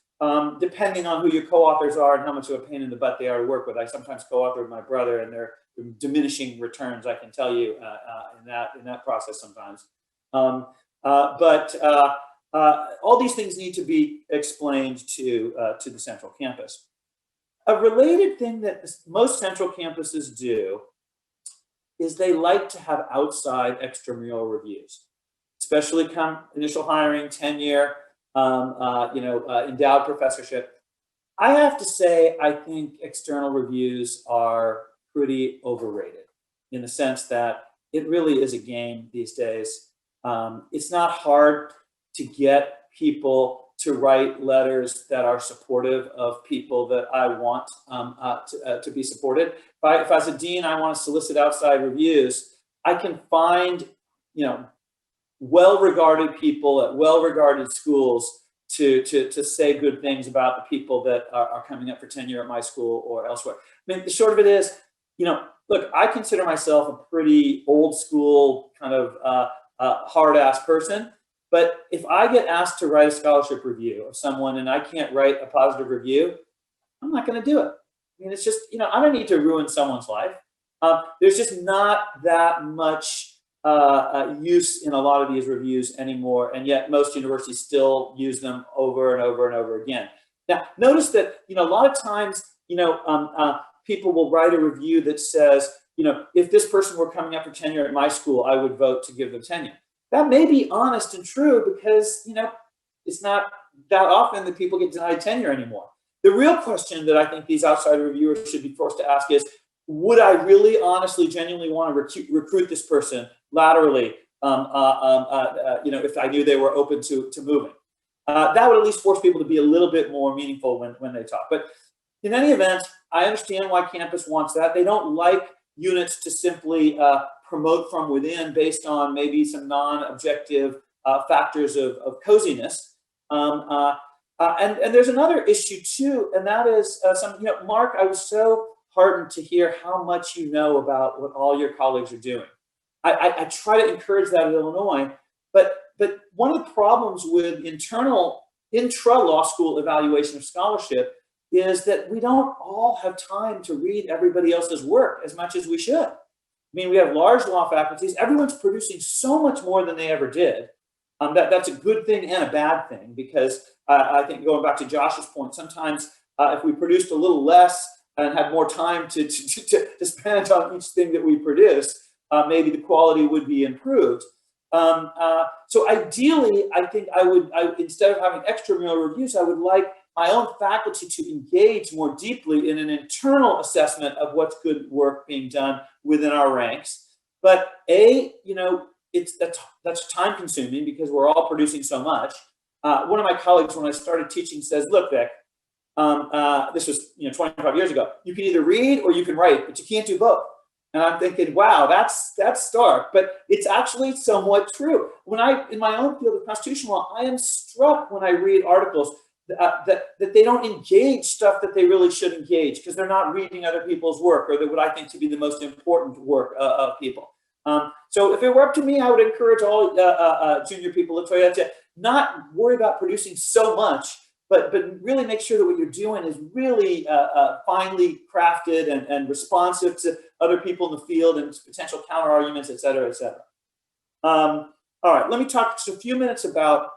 depending on who your co-authors are and how much of a pain in the butt they are to work with. I sometimes co-author with my brother, and they're diminishing returns, I can tell you, in that process sometimes. But all these things need to be explained to the central campus. A related thing that most central campuses do is they like to have outside extramural reviews, especially come initial hiring, tenure, endowed professorship. I have to say, I think external reviews are pretty overrated in the sense that it really is a game these days. It's not hard to get people to write letters that are supportive of people that I want to be supported. If as a dean, I want to solicit outside reviews, I can find, well-regarded people at well-regarded schools to say good things about the people that are coming up for tenure at my school or elsewhere. I mean, the short of it is, look, I consider myself a pretty old school kind of hard-ass person. But if I get asked to write a scholarship review of someone and I can't write a positive review, I'm not going to do it. I mean, it's just, I don't need to ruin someone's life. There's just not that much use in a lot of these reviews anymore, and yet most universities still use them over and over and over again. Now, notice that, a lot of times, people will write a review that says, if this person were coming up for tenure at my school, I would vote to give them tenure. That may be honest and true because, it's not that often that people get denied tenure anymore. The real question that I think these outside reviewers should be forced to ask is, would I really, honestly, genuinely want to recruit this person laterally, if I knew they were open to moving? That would at least force people to be a little bit more meaningful when they talk. But in any event, I understand why campus wants that. They don't like units to simply promote from within based on maybe some non-objective factors of coziness. And there's another issue too, and that is Mark, I was so heartened to hear how much you know about what all your colleagues are doing. I try to encourage that at Illinois, but one of the problems with intra-law school evaluation of scholarship is that we don't all have time to read everybody else's work as much as we should. I mean, we have large law faculties. Everyone's producing so much more than they ever did. That's a good thing and a bad thing, because I think, going back to Josh's point, sometimes if we produced a little less and had more time to spend on each thing that we produce, maybe the quality would be improved. So ideally, I think I would instead of having extramural reviews, I would like my own faculty to engage more deeply in an internal assessment of what's good work being done within our ranks. But that's time consuming because we're all producing so much. One of my colleagues, when I started teaching, says, "Look, Vic, this was 25 years ago. You can either read or you can write, but you can't do both." And I'm thinking, wow, that's stark, but it's actually somewhat true. In my own field of constitutional law, I am struck when I read articles that they don't engage stuff that they really should engage because they're not reading other people's work, or what I think to be the most important work of people. So if it were up to me, I would encourage all junior people at Toyota to not worry about producing so much, but really make sure that what you're doing is really finely crafted and responsive to other people in the field and potential counter arguments, et cetera, et cetera. All right, let me talk just a few minutes about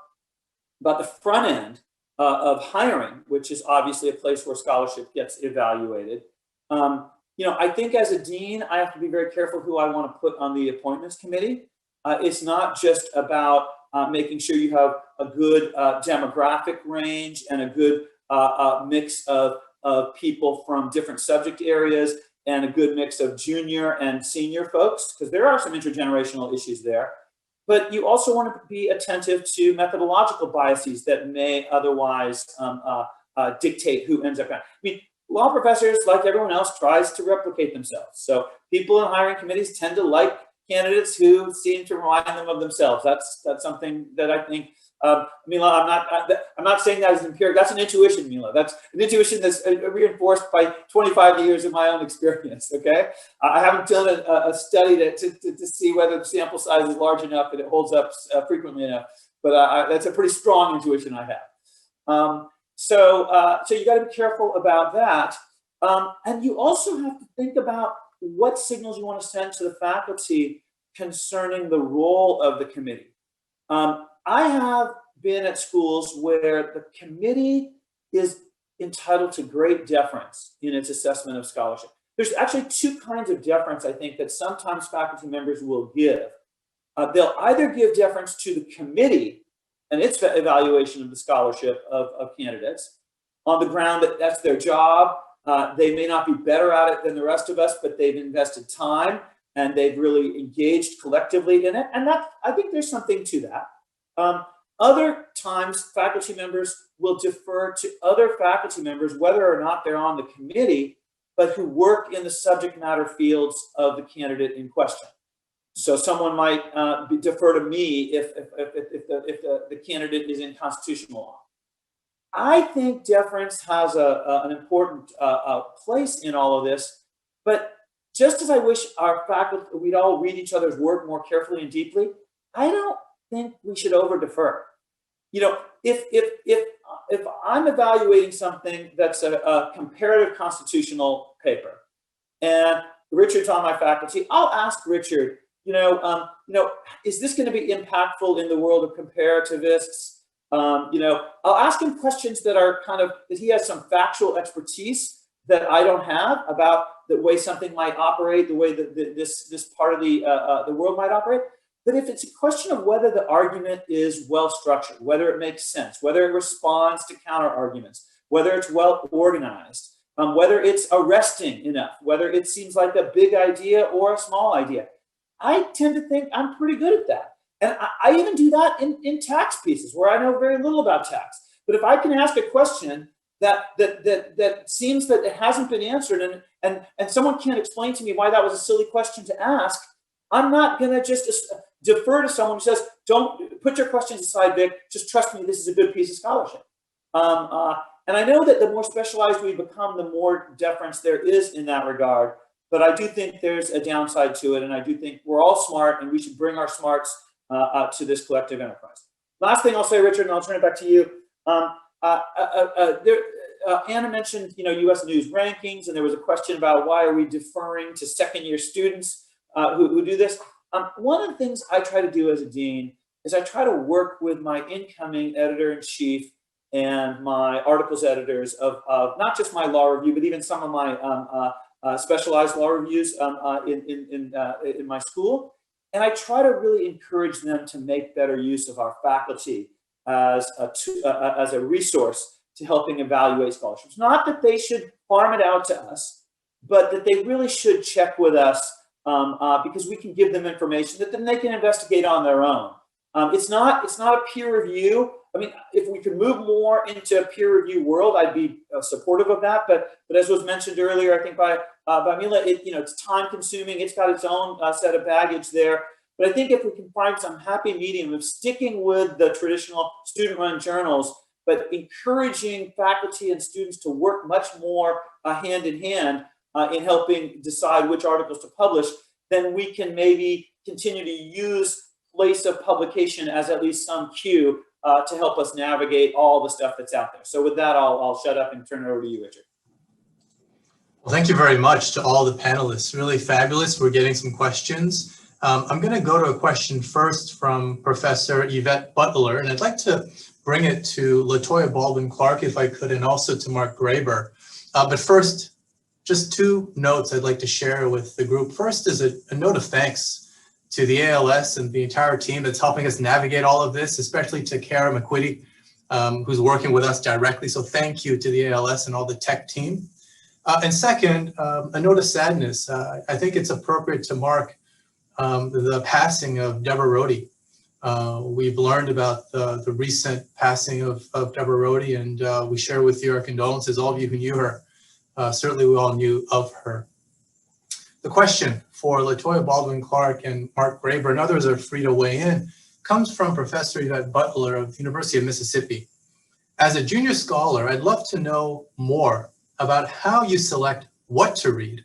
the front end of hiring, which is obviously a place where scholarship gets evaluated. I think as a dean, I have to be very careful who I want to put on the appointments committee. It's not just about making sure you have a good demographic range and a good mix of people from different subject areas and a good mix of junior and senior folks, because there are some intergenerational issues there. But you also want to be attentive to methodological biases that may otherwise dictate who ends up. I mean, law professors, like everyone else, tries to replicate themselves. So people in hiring committees tend to like candidates who seem to remind them of themselves. That's something that I think, Mila, I'm not saying that as empirical. That's an intuition, Mila. That's an intuition that's reinforced by 25 years of my own experience. Okay, I haven't done a study to see whether the sample size is large enough that it holds up frequently enough. But that's a pretty strong intuition I have. So you got to be careful about that, and you also have to think about what signals you want to send to the faculty concerning the role of the committee. I have been at schools where the committee is entitled to great deference in its assessment of scholarship. There's actually two kinds of deference, I think, that sometimes faculty members will give. They'll either give deference to the committee and its evaluation of the scholarship of candidates on the ground that that's their job. They may not be better at it than the rest of us, but they've invested time and they've really engaged collectively in it. And I think there's something to that. Other times, faculty members will defer to other faculty members, whether or not they're on the committee, but who work in the subject matter fields of the candidate in question. So someone might defer to me if the candidate is in constitutional law. I think deference has an important place in all of this, but just as I wish our faculty, we'd all read each other's work more carefully and deeply, I don't think we should over defer. If I'm evaluating something that's a comparative constitutional paper, and Richard's on my faculty, I'll ask Richard, is this going to be impactful in the world of comparativists? I'll ask him questions that are that he has some factual expertise that I don't have about the way something might operate, the way that this part of the world might operate. But if it's a question of whether the argument is well structured, whether it makes sense, whether it responds to counter arguments, whether it's well organized, whether it's arresting enough, whether it seems like a big idea or a small idea, I tend to think I'm pretty good at that. And I even do that in tax pieces where I know very little about tax. But if I can ask a question that seems that it hasn't been answered and someone can't explain to me why that was a silly question to ask, I'm not going to just defer to someone who says, don't put your questions aside, Vic, just trust me, this is a good piece of scholarship. And I know that the more specialized we become, the more deference there is in that regard. But I do think there's a downside to it. And I do think we're all smart and we should bring our smarts to this collective enterprise. Last thing I'll say, Richard, and I'll turn it back to you. Anna mentioned, U.S. News rankings, and there was a question about why are we deferring to second-year students who do this. One of the things I try to do as a dean is I try to work with my incoming editor-in-chief and my articles editors of not just my law review, but even some of my specialized law reviews in my school. And I try to really encourage them to make better use of our faculty as a resource to helping evaluate scholarships. Not that they should farm it out to us, but that they really should check with us because we can give them information that then they can investigate on their own. It's not a peer review. I mean, if we could move more into a peer review world, I'd be supportive of that. But as was mentioned earlier, I think by Mila, it's time consuming. It's got its own set of baggage there. But I think if we can find some happy medium of sticking with the traditional student-run journals, but encouraging faculty and students to work much more hand in hand in helping decide which articles to publish, then we can maybe continue to use place of publication as at least some cue to help us navigate all the stuff that's out there. So with that, I'll shut up and turn it over to you, Richard. Well, thank you very much to all the panelists. Really fabulous. We're getting some questions. I'm going to go to a question first from Professor Yvette Butler, and I'd like to bring it to LaToya Baldwin-Clark, if I could, and also to Mark Graber. But first, just two notes I'd like to share with the group. First is a note of thanks to the ALS and the entire team that's helping us navigate all of this, especially to Kara McQuitty, who's working with us directly. So thank you to the ALS and all the tech team. And second, a note of sadness. I think it's appropriate to mark the passing of Deborah Rohde. We've learned about the recent passing of Deborah Rohde, and we share with you our condolences, all of you who knew her. Certainly we all knew of her. The question for LaToya Baldwin-Clark and Mark Graber, and others are free to weigh in, comes from Professor Yvette Butler of the University of Mississippi. As a junior scholar, I'd love to know more about how you select what to read,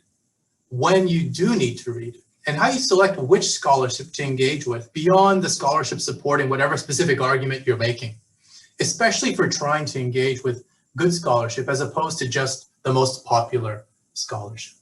when you do need to read, and how you select which scholarship to engage with beyond the scholarship supporting whatever specific argument you're making, especially for trying to engage with good scholarship as opposed to just the most popular scholarship.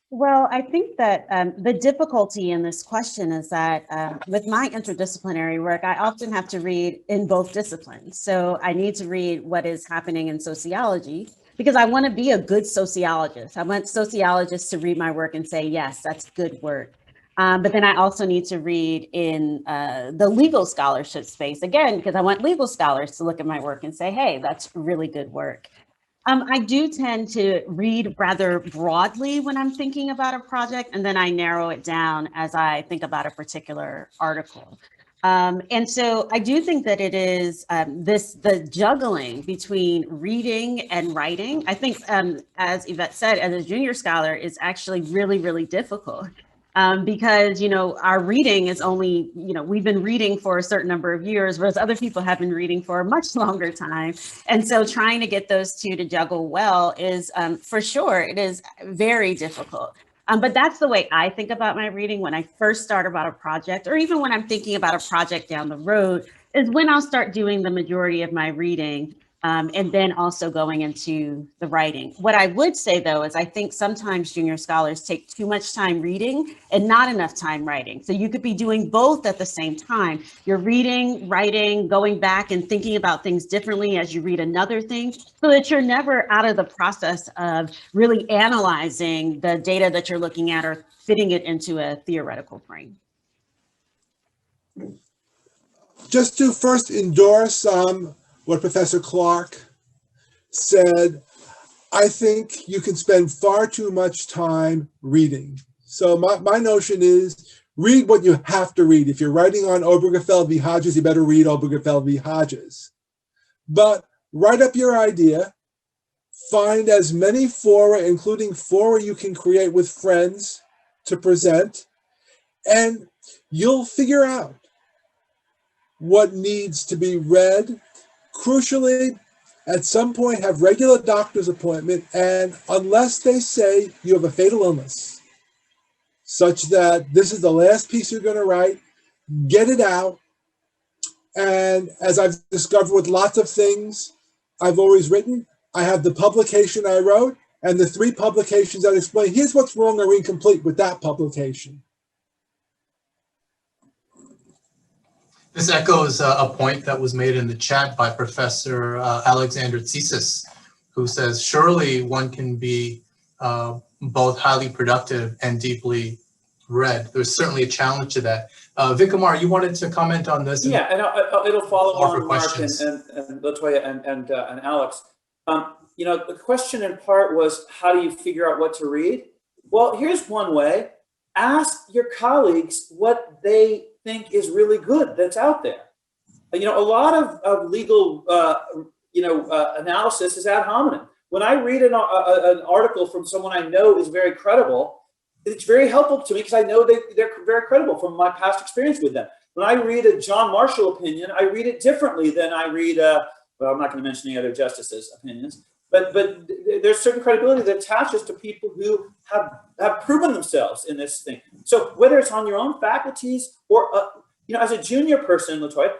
Well, I think that the difficulty in this question is that with my interdisciplinary work, I often have to read in both disciplines. So I need to read what is happening in sociology because I want to be a good sociologist. I want sociologists to read my work and say, yes, that's good work. But then I also need to read in the legal scholarship space, again, because I want legal scholars to look at my work and say, hey, that's really good work. I do tend to read rather broadly when I'm thinking about a project, and then I narrow it down as I think about a particular article. And so I do think that it is the juggling between reading and writing. I think, as Yvette said, as a junior scholar, is actually really, really difficult. Because, our reading is only, we've been reading for a certain number of years, whereas other people have been reading for a much longer time. And so trying to get those two to juggle well is, for sure, it is very difficult. But that's the way I think about my reading when I first start about a project, or even when I'm thinking about a project down the road, is when I'll start doing the majority of my reading. and then also going into the writing. What I would say, though, is I think sometimes junior scholars take too much time reading and not enough time writing. So you could be doing both at the same time. You're reading, writing, going back and thinking about things differently as you read another thing, so that you're never out of the process of really analyzing the data that you're looking at or fitting it into a theoretical frame. Just to first endorse what Professor Clark said, I think you can spend far too much time reading. So my notion is read what you have to read. If you're writing on Obergefell v. Hodges, you better read Obergefell v. Hodges. But write up your idea, find as many fora, including fora you can create with friends to present, and you'll figure out what needs to be read. Crucially, at some point, have regular doctor's appointment, and unless they say you have a fatal illness, such that this is the last piece you're going to write, get it out. And as I've discovered with lots of things I've always written, I have the publication I wrote and the 3 publications that explain, here's what's wrong or incomplete with that publication. This echoes a point that was made in the chat by Professor Alexander Tsitsis, who says, surely one can be both highly productive and deeply read. There's certainly a challenge to that. Vikumar, you wanted to comment on this? Yeah, and it'll follow on Mark questions. and Latoya and Alex. You know, the question in part was, how do you figure out what to read? Well, here's one way. Ask your colleagues what they think is really good that's out there. You know, a lot of legal, analysis is ad hominem. When I read an article from someone I know is very credible, it's very helpful to me because I know they're very credible from my past experience with them. When I read a John Marshall opinion, I read it differently than I read, well, I'm not going to mention any other justices' opinions, but there's certain credibility that attaches to people who have proven themselves in this thing. So whether it's on your own faculties or, as a junior person, Latoya,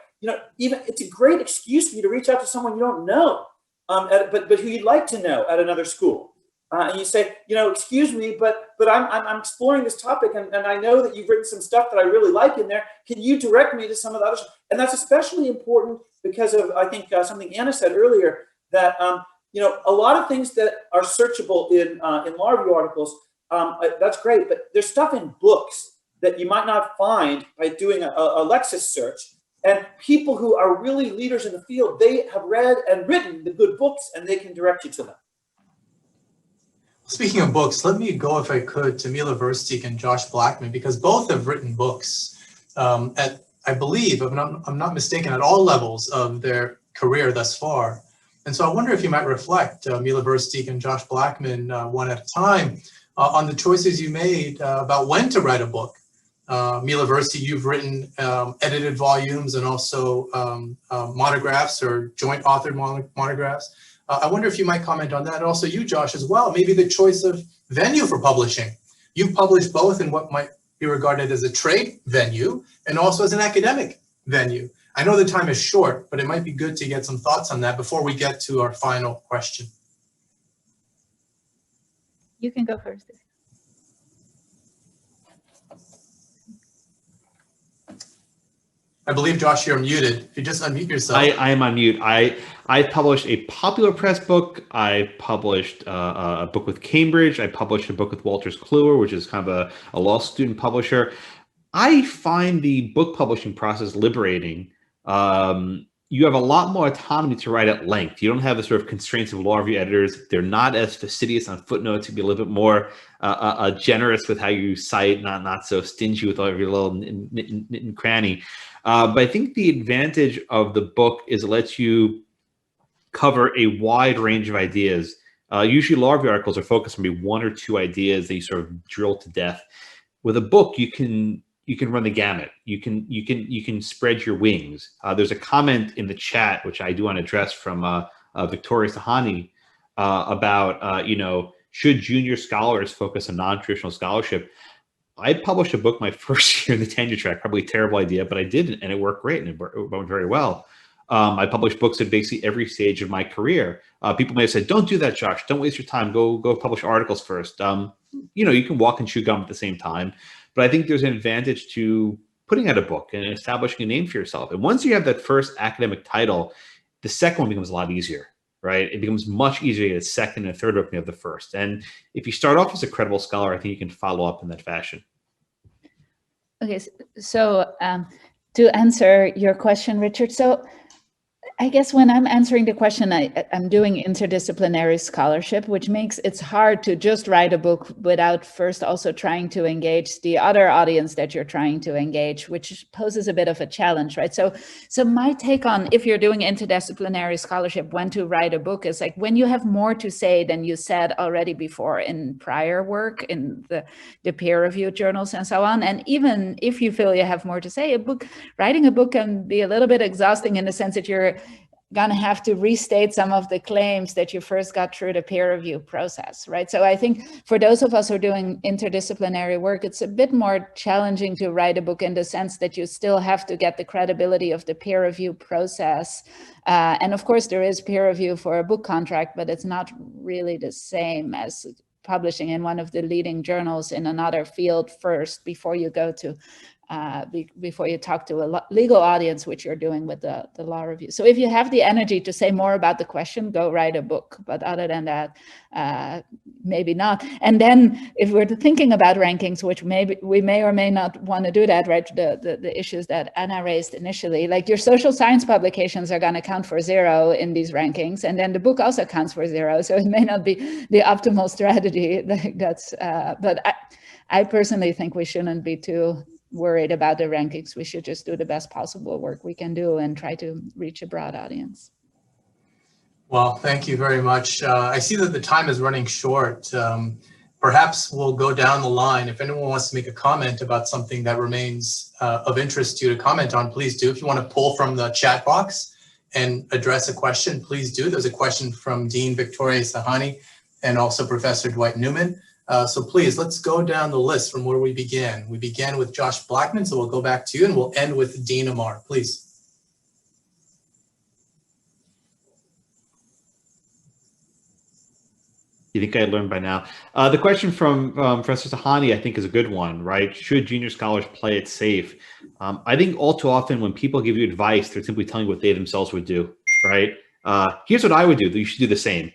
even it's a great excuse for you to reach out to someone you don't know, but who you'd like to know at another school. And you say, excuse me, but I'm exploring this topic, and I know that you've written some stuff that I really like in there. Can you direct me to some of the others? And that's especially important because of, I think, something Anna said earlier, that a lot of things that are searchable in law review articles, that's great, but there's stuff in books that you might not find by doing a Lexis search. And people who are really leaders in the field, they have read and written the good books, and they can direct you to them. Speaking of books, let me go, if I could, to Mila Versteeg and Josh Blackman, because both have written books at, I believe, if I'm not mistaken, at all levels of their career thus far. And so I wonder if you might reflect, Mila Versteeg and Josh Blackman, one at a time, on the choices you made about when to write a book. Mila Versteeg, you've written edited volumes and also monographs or joint authored monographs. I wonder if you might comment on that. And also you, Josh, as well, maybe the choice of venue for publishing. You've published both in what might be regarded as a trade venue and also as an academic venue. I know the time is short, but it might be good to get some thoughts on that before we get to our final question. You can go first. I believe, Josh, you're muted. If you just unmute yourself. I am on mute. I published a popular press book. I published a book with Cambridge. I published a book with Wolters Kluwer, which is kind of a law student publisher. I find the book publishing process liberating. You have a lot more autonomy to write at length. You don't have the sort of constraints of law review editors. They're not as fastidious on footnotes. You can be a little bit more generous with how you cite, not so stingy with every little nit and cranny. But I think the advantage of the book is it lets you cover a wide range of ideas. Usually law review articles are focused on maybe 1 or 2 ideas that you sort of drill to death. With a book, you can run the gamut. You can spread your wings. There's a comment in the chat, which I do want to address, from Victoria Sahani about, should junior scholars focus on non-traditional scholarship? I published a book my first year in the tenure track, probably a terrible idea, but I did, and it worked great, and it went very well. I publish books at basically every stage of my career. People may have said, don't do that, Josh. Don't waste your time. Go publish articles first. You can walk and chew gum at the same time. But I think there's an advantage to putting out a book and establishing a name for yourself. And once you have that first academic title, the second one becomes a lot easier, right? It becomes much easier to get a second and a third book than you have the first. And if you start off as a credible scholar, I think you can follow up in that fashion. Okay, so to answer your question, Richard, so I guess when I'm answering the question, I'm doing interdisciplinary scholarship, which makes it hard to just write a book without first also trying to engage the other audience that you're trying to engage, which poses a bit of a challenge, right? So my take on if you're doing interdisciplinary scholarship, when to write a book is like when you have more to say than you said already before in prior work, in the peer-reviewed journals and so on. And even if you feel you have more to say, writing a book can be a little bit exhausting in the sense that you're going to have to restate some of the claims that you first got through the peer review process, right? So I think for those of us who are doing interdisciplinary work, it's a bit more challenging to write a book in the sense that you still have to get the credibility of the peer review process. And of course, there is peer review for a book contract, but it's not really the same as publishing in one of the leading journals in another field first before you go to before you talk to a legal audience, which you're doing with the law review. So if you have the energy to say more about the question, go write a book. But other than that, maybe not. And then if we're thinking about rankings, which maybe we may or may not want to do that, right? The issues that Anna raised initially, like your social science publications are going to count for 0 in these rankings. And then the book also counts for 0. So it may not be the optimal strategy. But I personally think we shouldn't be too worried about the rankings. We should just do the best possible work we can do and try to reach a broad audience. Well, thank you very much. I see that the time is running short. Perhaps we'll go down the line. If anyone wants to make a comment about something that remains of interest to you to comment on, please do. If you want to pull from the chat box and address a question, please do. There's a question from Dean Victoria Sahani and also Professor Dwight Newman. So please, let's go down the list from where we began. We began with Josh Blackman, so we'll go back to you and we'll end with Dean Amar, please. You think I learned by now? The question from Professor Sahani, I think, is a good one, right? Should junior scholars play it safe? I think all too often when people give you advice, they're simply telling you what they themselves would do, right? Here's what I would do. You should do the same.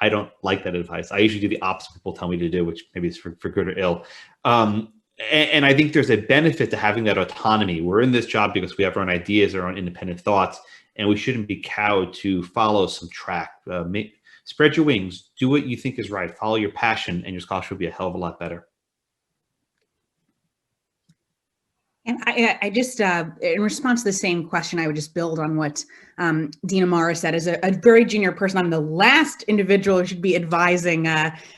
I don't like that advice. I usually do the opposite people tell me to do, which maybe is for good or ill. And I think there's a benefit to having that autonomy. We're in this job because we have our own ideas, our own independent thoughts, and we shouldn't be cowed to follow some track. Spread your wings, do what you think is right, follow your passion, and your scholarship will be a hell of a lot better. And I just, in response to the same question, I would just build on what Dean Amara said. As a very junior person, I'm the last individual who should be advising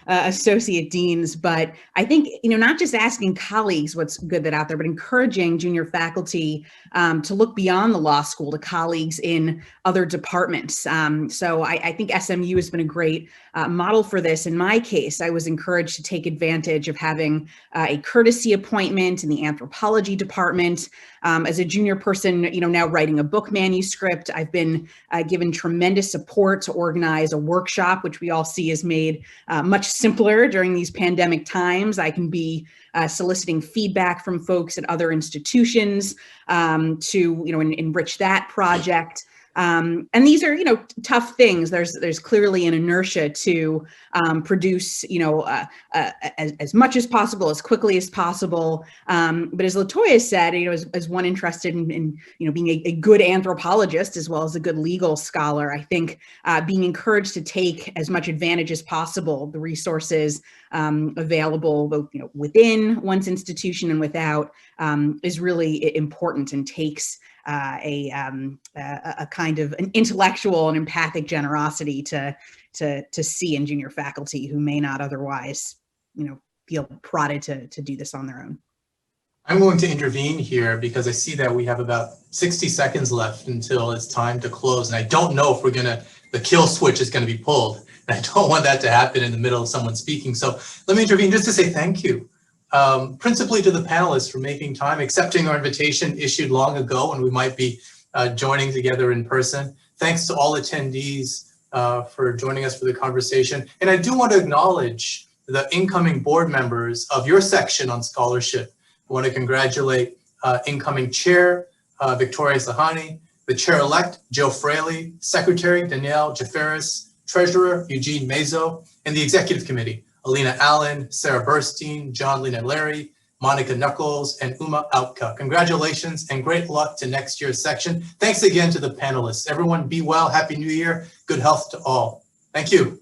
associate deans. But I think, not just asking colleagues what's good that out there, but encouraging junior faculty to look beyond the law school to colleagues in other departments. So I think SMU has been a great model for this. In my case, I was encouraged to take advantage of having a courtesy appointment in the anthropology department. As a junior person, now writing a book manuscript, I've been given tremendous support to organize a workshop, which we all see is made much simpler during these pandemic times. I can be soliciting feedback from folks at other institutions to, enrich that project. And these are, tough things. There's clearly an inertia to produce, as much as possible, as quickly as possible. But as LaToya said, as one interested in being a good anthropologist as well as a good legal scholar, I think being encouraged to take as much advantage as possible the resources available both within one's institution and without is really important and takes a kind of an intellectual and empathic generosity to see in junior faculty who may not otherwise, feel prodded to do this on their own. I'm going to intervene here because I see that we have about 60 seconds left until it's time to close. And I don't know if the kill switch is going to be pulled. And I don't want that to happen in the middle of someone speaking. So let me intervene just to say thank you. Principally to the panelists for making time, accepting our invitation issued long ago when we might be joining together in person. Thanks to all attendees for joining us for the conversation. And I do want to acknowledge the incoming board members of your section on scholarship. I want to congratulate incoming chair, Victoria Sahani, the chair-elect, Joe Fraley, secretary, Danielle Jafaris, treasurer, Eugene Mazo, and the executive committee, Alina Allen, Sarah Burstein, John Larry, Monica Knuckles, and Uma Autka. Congratulations and great luck to next year's section. Thanks again to the panelists. Everyone be well, Happy New Year, good health to all. Thank you.